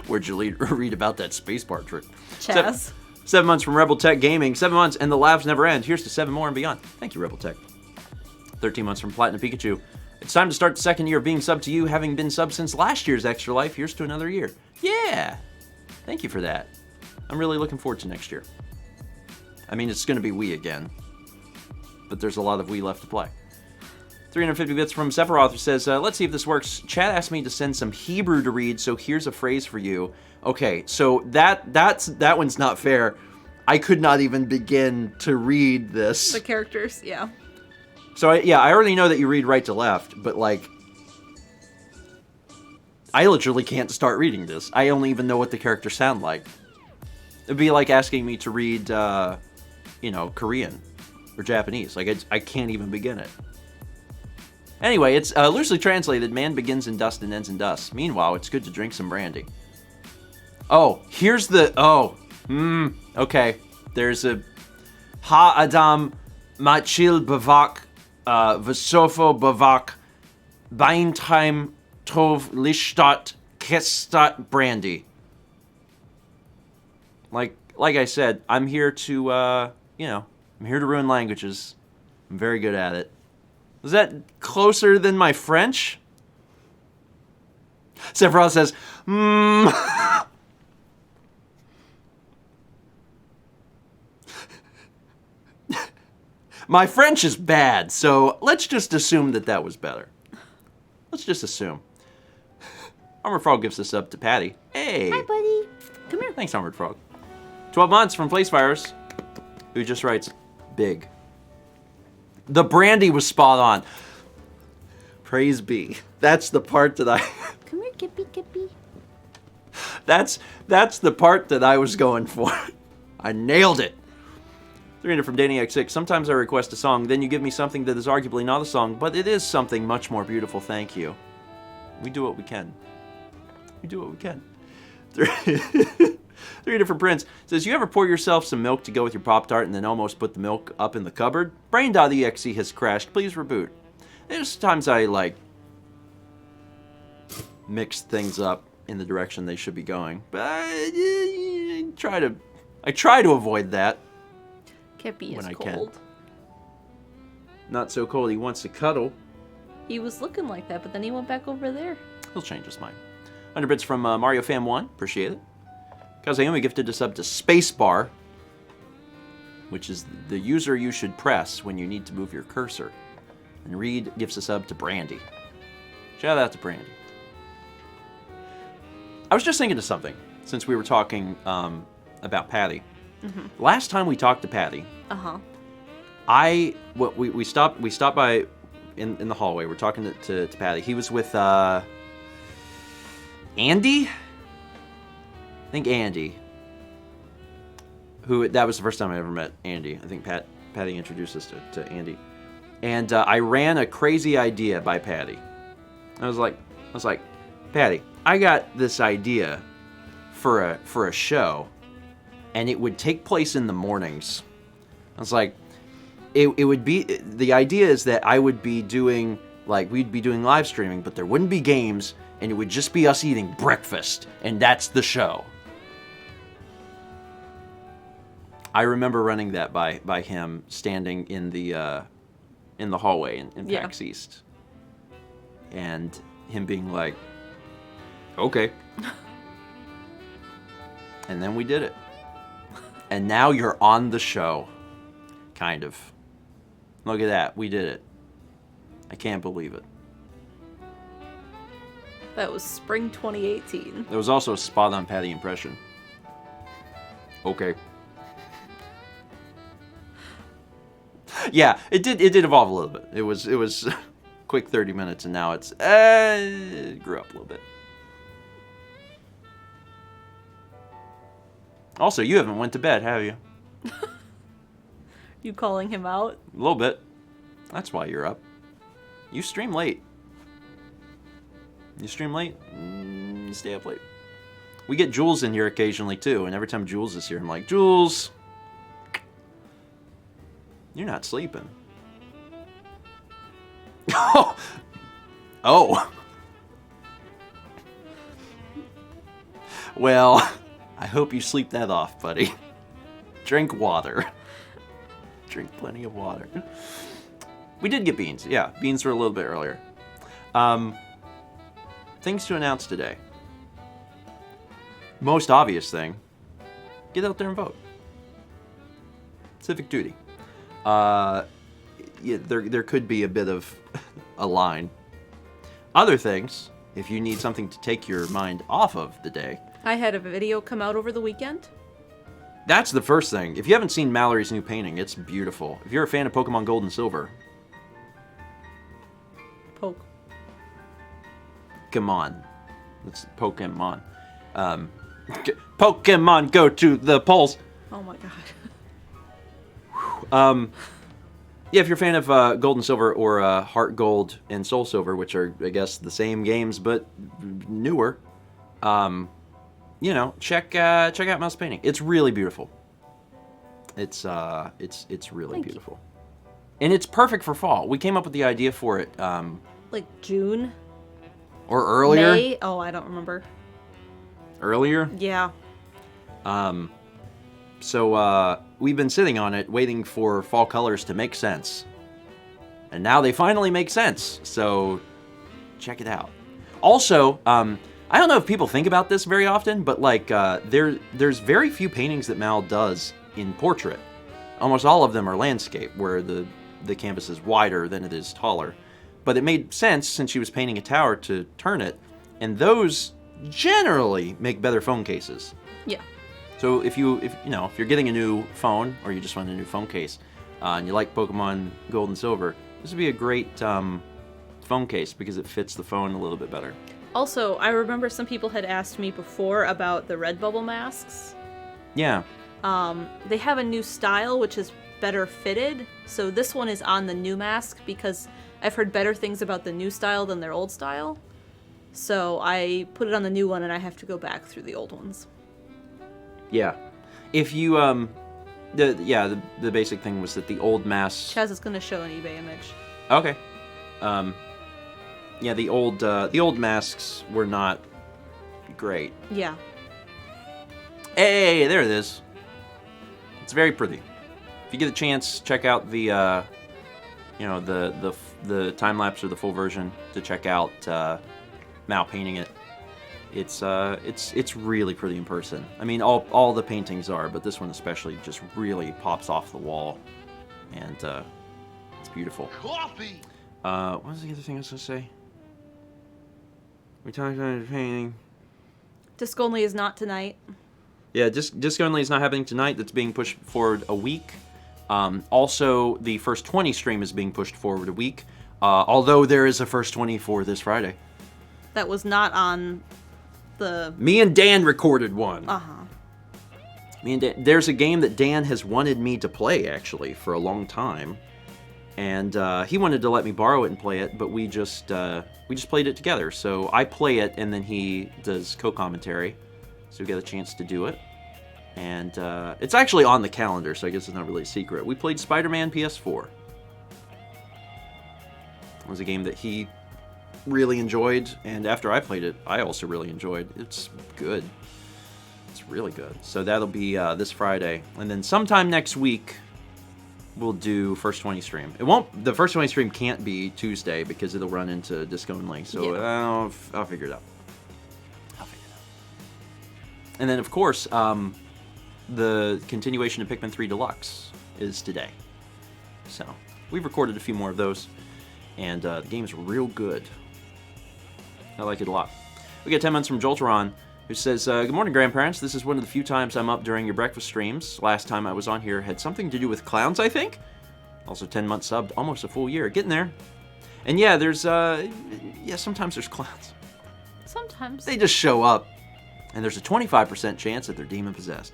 Where'd you read about that spacebar trick? Chaz. 7 months from Rebel Tech Gaming. 7 months and the laughs never end. Here's to 7 more and beyond. Thank you, Rebel Tech. 13 months from Platinum Pikachu. It's time to start the second year of being subbed to you, having been subbed since last year's Extra Life. Here's to another year. Yeah! Thank you for that. I'm really looking forward to next year. I mean, it's going to be Wii again. But there's a lot of Wii left to play. 350 bits from Sephiroth says, let's see if this works. Chad asked me to send some Hebrew to read, so here's a phrase for you. Okay, so that one's not fair. I could not even begin to read this. The characters, yeah. So, I already know that you read right to left, but, like, I literally can't start reading this. I only even know what the characters sound like. It'd be like asking me to read, Korean or Japanese. Like, I can't even begin it. Anyway, it's loosely translated, man begins in dust and ends in dust. Meanwhile, it's good to drink some brandy. Oh, here's the... okay. There's a... Ha Adam Machil Bavak Vasofo Bavak Beintime Tov Lishtat Kestat Brandy. Like I said, I'm here to, I'm here to ruin languages. I'm very good at it. Is that closer than my French? Sephiroth says, My French is bad, so let's just assume that was better. Let's just assume. Armored Frog gives this up to Patty. Hey! Hi, buddy. Come here. Thanks, Armored Frog. 12 months from Placevirus, who just writes, big. The brandy was spot on. Praise be. That's the part that I... Come here, Kippy. That's the part that I was going for. I nailed it. 300 from Danny X6. Sometimes I request a song, then you give me something that is arguably not a song, but it is something much more beautiful. Thank you. We do what we can. We do what we can. 300 from Prince says, you ever pour yourself some milk to go with your Pop-Tart and then almost put the milk up in the cupboard? Brain.exe has crashed. Please reboot. There's times I, like, mix things up in the direction they should be going. But I try to avoid that. Kippy is when I cold. can. Not so cold. He wants to cuddle. He was looking like that, but then he went back over there. He'll change his mind. 100 bits from Mario Fam 1. Appreciate it. Kazayumi gifted us up to Spacebar, which is the user you should press when you need to move your cursor. And Reed gives us up to Brandy. Shout out to Brandy. I was just thinking of something, since we were talking about Patty. Mm-hmm. Last time we talked to Patty, we stopped by in the hallway. We're talking to Patty. He was with Andy. I think Andy. That was the first time I ever met Andy. I think Patty introduced us to Andy, and I ran a crazy idea by Patty. I was like, Patty, I got this idea for a show. And it would take place in the mornings. I was like, it would be, the idea is that I would be doing, like, we'd be doing live streaming, but there wouldn't be games, and it would just be us eating breakfast, and that's the show. I remember running that by him standing in the hallway in PAX East. And him being like, okay. And then we did it. And now you're on the show. Kind of. Look at that. We did it. I can't believe it. That was spring 2018. There was also a spot on Patty impression. Okay. Yeah, it did evolve a little bit. It was quick 30 minutes, and now it's it grew up a little bit. Also, you haven't went to bed, have you? You calling him out? A little bit. That's why you're up. You stream late. You stream late, you stay up late. We get Jules in here occasionally, too, and every time Jules is here, I'm like, Jules, you're not sleeping. Oh. Well, I hope you sleep that off, buddy. Drink water. Drink plenty of water. We did get beans. Yeah, beans were a little bit earlier. Things to announce today. Most obvious thing, get out there and vote. Civic duty. there could be a bit of a line. Other things, if you need something to take your mind off of the day. I had a video come out over the weekend. That's the first thing. If you haven't seen Mallory's new painting, it's beautiful. If you're a fan of Pokemon Gold and Silver, Poke. come on. It's Pokemon. Pokemon go to the polls. Oh my god. Yeah, if you're a fan of Gold and Silver or Heart Gold and Soul Silver, which are, I guess, the same games but newer, you know, check out Mouse painting. It's really beautiful. It's really beautiful, and it's perfect for fall. We came up with the idea for it Like June? or earlier. May? Oh, I don't remember. Earlier. Yeah. So we've been sitting on it, waiting for fall colors to make sense, and now they finally make sense. So check it out. Also, I don't know if people think about this very often, but like there's very few paintings that Mal does in portrait. Almost all of them are landscape, where the canvas is wider than it is taller. But it made sense since she was painting a tower to turn it, and those generally make better phone cases. Yeah. So if you're getting a new phone, or you just want a new phone case, and you like Pokemon Gold and Silver, this would be a great phone case because it fits the phone a little bit better. Also, I remember some people had asked me before about the Redbubble masks. Yeah. They have a new style which is better fitted, so this one is on the new mask because I've heard better things about the new style than their old style. So I put it on the new one and I have to go back through the old ones. Yeah. If you the basic thing was that the old masks. Chaz is gonna show an eBay image. Okay. Yeah, the old masks were not great. Yeah. Hey, there it is. It's very pretty. If you get a chance, check out the the time lapse or the full version to check out Mal painting it. It's really pretty in person. I mean, all the paintings are, but this one especially just really pops off the wall, and it's beautiful. Coffee. What was the other thing I was gonna say? We talked about the painting. Disc Only is not tonight. Yeah, Disc Only is not happening tonight. That's being pushed forward a week. Also, the first 20 stream is being pushed forward a week. Although there is a first 20 for this Friday. That was not on the... Me and Dan recorded one. Uh-huh. Me and Dan, there's a game that Dan has wanted me to play, actually, for a long time. And he wanted to let me borrow it and play it, but we just played it together. So I play it, and then he does co-commentary. So we get a chance to do it. And it's actually on the calendar, so I guess it's not really a secret. We played Spider-Man PS4. It was a game that he really enjoyed, and after I played it, I also really enjoyed. It's good. It's really good. So that'll be this Friday. And then sometime next week, we'll do First 20 stream. It won't. The First 20 stream can't be Tuesday because it'll run into Disc Only. So yeah. I'll figure it out. And then, of course, the continuation of Pikmin 3 Deluxe is today. So we've recorded a few more of those, and the game's real good. I like it a lot. We got 10 months from Jolteron, who says, good morning, grandparents. This is one of the few times I'm up during your breakfast streams. Last time I was on here had something to do with clowns, I think. Also 10 months subbed, almost a full year. Getting there. And yeah, there's, sometimes there's clowns. Sometimes. They just show up, and there's a 25% chance that they're demon-possessed.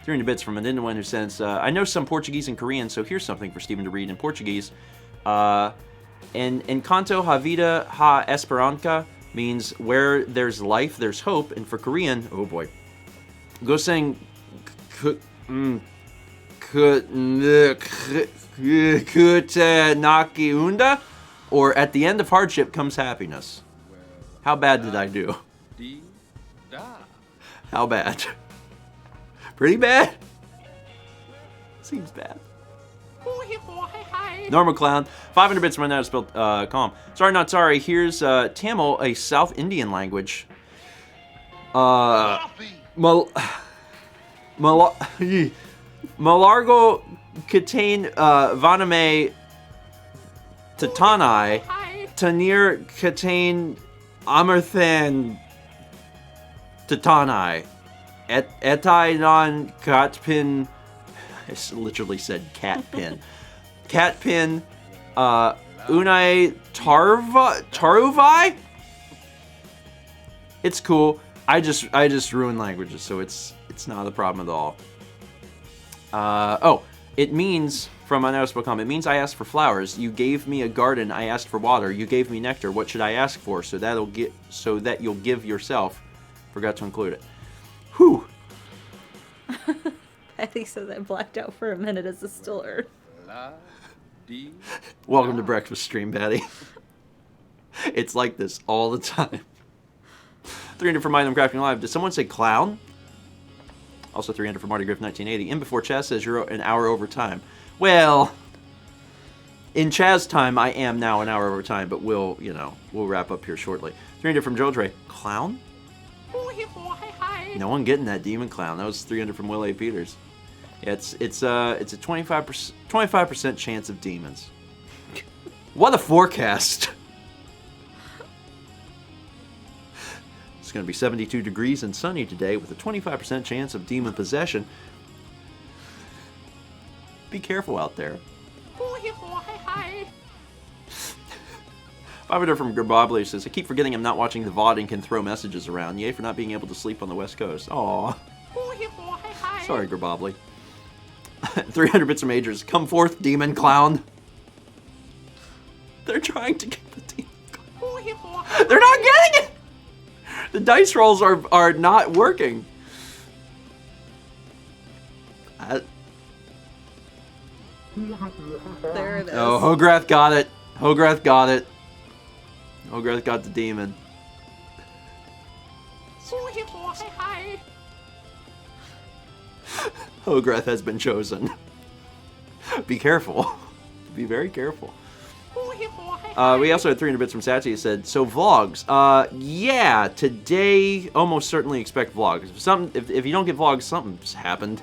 300 bits from Nintendo who says, I know some Portuguese and Korean, so here's something for Stephen to read in Portuguese. Encanto ha vida ha esperança means where there's life, there's hope. And for Korean, oh boy, goseng naki unda, or at the end of hardship comes happiness. How bad did I do? How bad? Pretty bad? Seems bad. Normal Clown. 500 bits run out of spelled calm. Sorry, not sorry. Here's Tamil, a South Indian language. Coffee. Malargo Katain Vaname Tatanai, Tanir Katane Amerthan Tatanai, Etai non Katpin. I literally said catpin. Catpin, Unai Taruvai? It's cool. I just ruin languages, so it's not a problem at all. Oh, it means, from Unauspoken, it means I asked for flowers. You gave me a garden, I asked for water. You gave me nectar, what should I ask for? So that you'll give yourself. Forgot to include it. Whew. Patty says I blacked out for a minute as a still Earth. Welcome to Breakfast Stream, Patty. It's like this all the time. 300 for Mindem Crafting Live. Did someone say clown? Also 300 for Marty Griff 1980. In before Chaz says you're an hour over time. Well, in Chaz time, I am now an hour over time, but we'll wrap up here shortly. 300 from Jodre. Clown? No one getting that demon clown. That was 300 from Will A. Peters. Yeah, it's a 25% chance of demons. What a forecast! It's going to be 72 degrees and sunny today with a 25% chance of demon possession. Be careful out there. 500 from Grabobly says, I keep forgetting I'm not watching the VOD and can throw messages around. Yay for not being able to sleep on the West Coast. Aww. Sorry, Grabobly. 300 bits of majors. Come forth, demon clown. They're trying to get the demon clown. They're not getting it! The dice rolls are not working. There it is. Oh, Hograth got it. Hograth got it. Hograth got the demon. Hograth has been chosen. Be careful. Be very careful. We also had 300 bits from Sachi. He said, so vlogs. Yeah, today almost certainly expect vlogs. If you don't get vlogs, something's happened.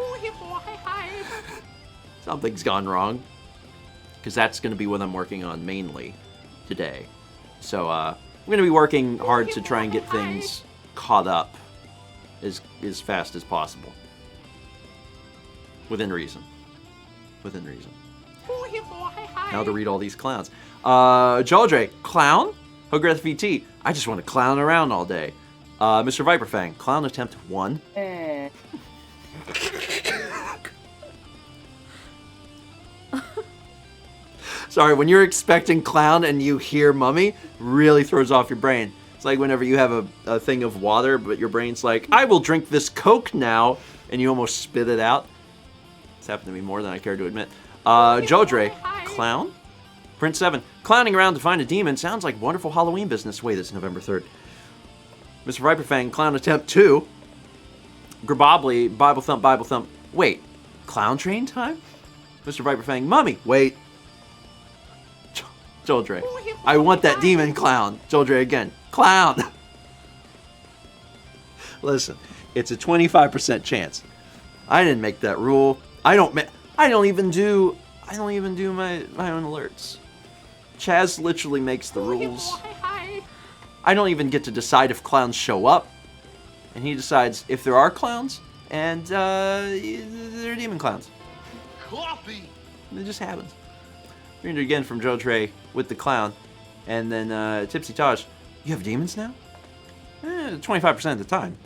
Something's gone wrong. Because that's going to be what I'm working on mainly today. So, I'm going to be working hard to try and get things caught up as fast as possible. Within reason. Within reason. Now to read all these clowns. Jaldre, clown? Hograth VT, I just want to clown around all day. Mr. Viperfang, clown attempt 1. Sorry, when you're expecting clown and you hear mummy, really throws off your brain. It's like whenever you have a thing of water, but your brain's like, I will drink this Coke now, and you almost spit it out. It's happened to me more than I care to admit. Jodre, clown? Prince 7, clowning around to find a demon sounds like wonderful Halloween business. Wait, it's November 3rd. Mr. Viperfang, clown attempt 2. Grabobly, Bible thump. Wait, clown train time? Mr. Viperfang, mummy, wait. Jodre, I want that demon clown. Jodre again, clown. Listen, it's a 25% chance. I didn't make that rule. I don't even do my own alerts. Chaz literally makes the rules. I don't even get to decide if clowns show up. And he decides if there are clowns, and they're demon clowns. Coffee. It just happens. 300 again from Joe Trey with the clown. And then Tipsy Taj, you have demons now? 25% of the time.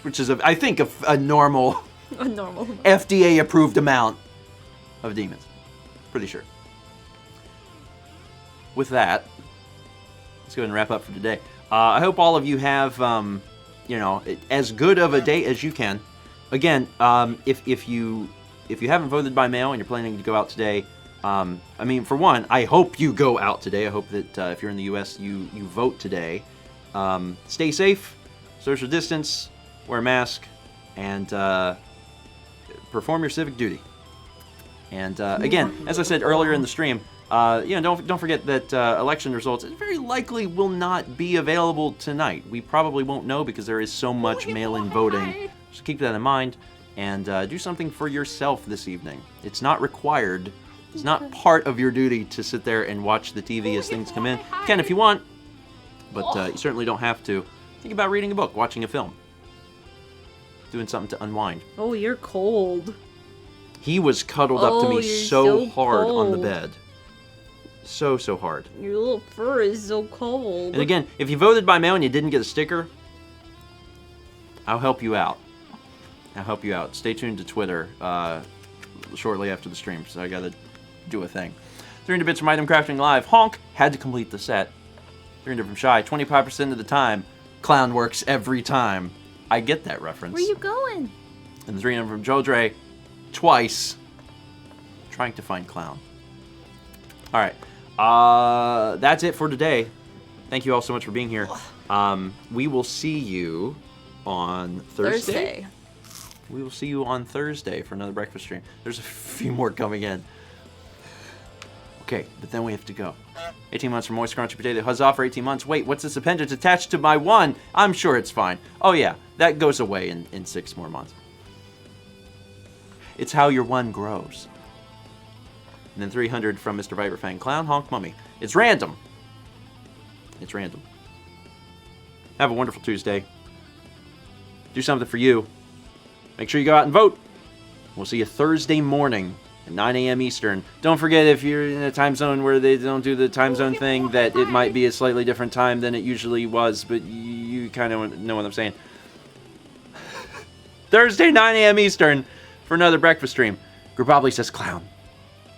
Which is, I think, a normal... A normal amount. FDA-approved amount of demons. Pretty sure. With that, let's go ahead and wrap up for today. I hope all of you have, as good of a day as you can. Again, if you haven't voted by mail and you're planning to go out today, for one, I hope you go out today. I hope that if you're in the U.S., you vote today. Stay safe, social distance, wear a mask, and perform your civic duty. And again, as I said earlier in the stream, don't forget that election results very likely will not be available tonight. We probably won't know because there is so much mail-in voting. Just keep that in mind and do something for yourself this evening. It's not required It's not part of your duty to sit there and watch the TV as things come in. You can if you want, but you certainly don't have to. Think about reading a book, watching a film, doing something to unwind. Oh, you're cold. He was cuddled up to me you're so hard on the cold. bed. So hard. Your little fur is so cold. And again, if you voted by mail and you didn't get a sticker, I'll help you out. I'll help you out. Stay tuned to Twitter shortly after the stream, so I gotta do a thing. 300 bits from Item Crafting Live. Honk had to complete the set. 300 from Shy. 25% of the time, Clown works every time. I get that reference. Where you going? And the 300 from Jodre. Twice. Trying to find Clown. Alright. That's it for today. Thank you all so much for being here. We will see you on Thursday. We will see you on Thursday for another breakfast stream. There's a few more coming in. Okay, but then we have to go. 18 months from Moist Crunchy Potato. Huzzah for 18 months. Wait, what's this appendage attached to my one? I'm sure it's fine. Oh yeah, that goes away in 6 more months. It's how your one grows. And then 300 from Mr. Viperfang. Clown, Honk, Mummy. It's random. It's random. Have a wonderful Tuesday. Do something for you. Make sure you go out and vote. We'll see you Thursday morning at 9 a.m. Eastern. Don't forget, if you're in a time zone where they don't do the time zone thing, that it might be a slightly different time than it usually was, but you kind of know what I'm saying. Thursday, 9 a.m. Eastern for another breakfast stream. Grubobly says Clown.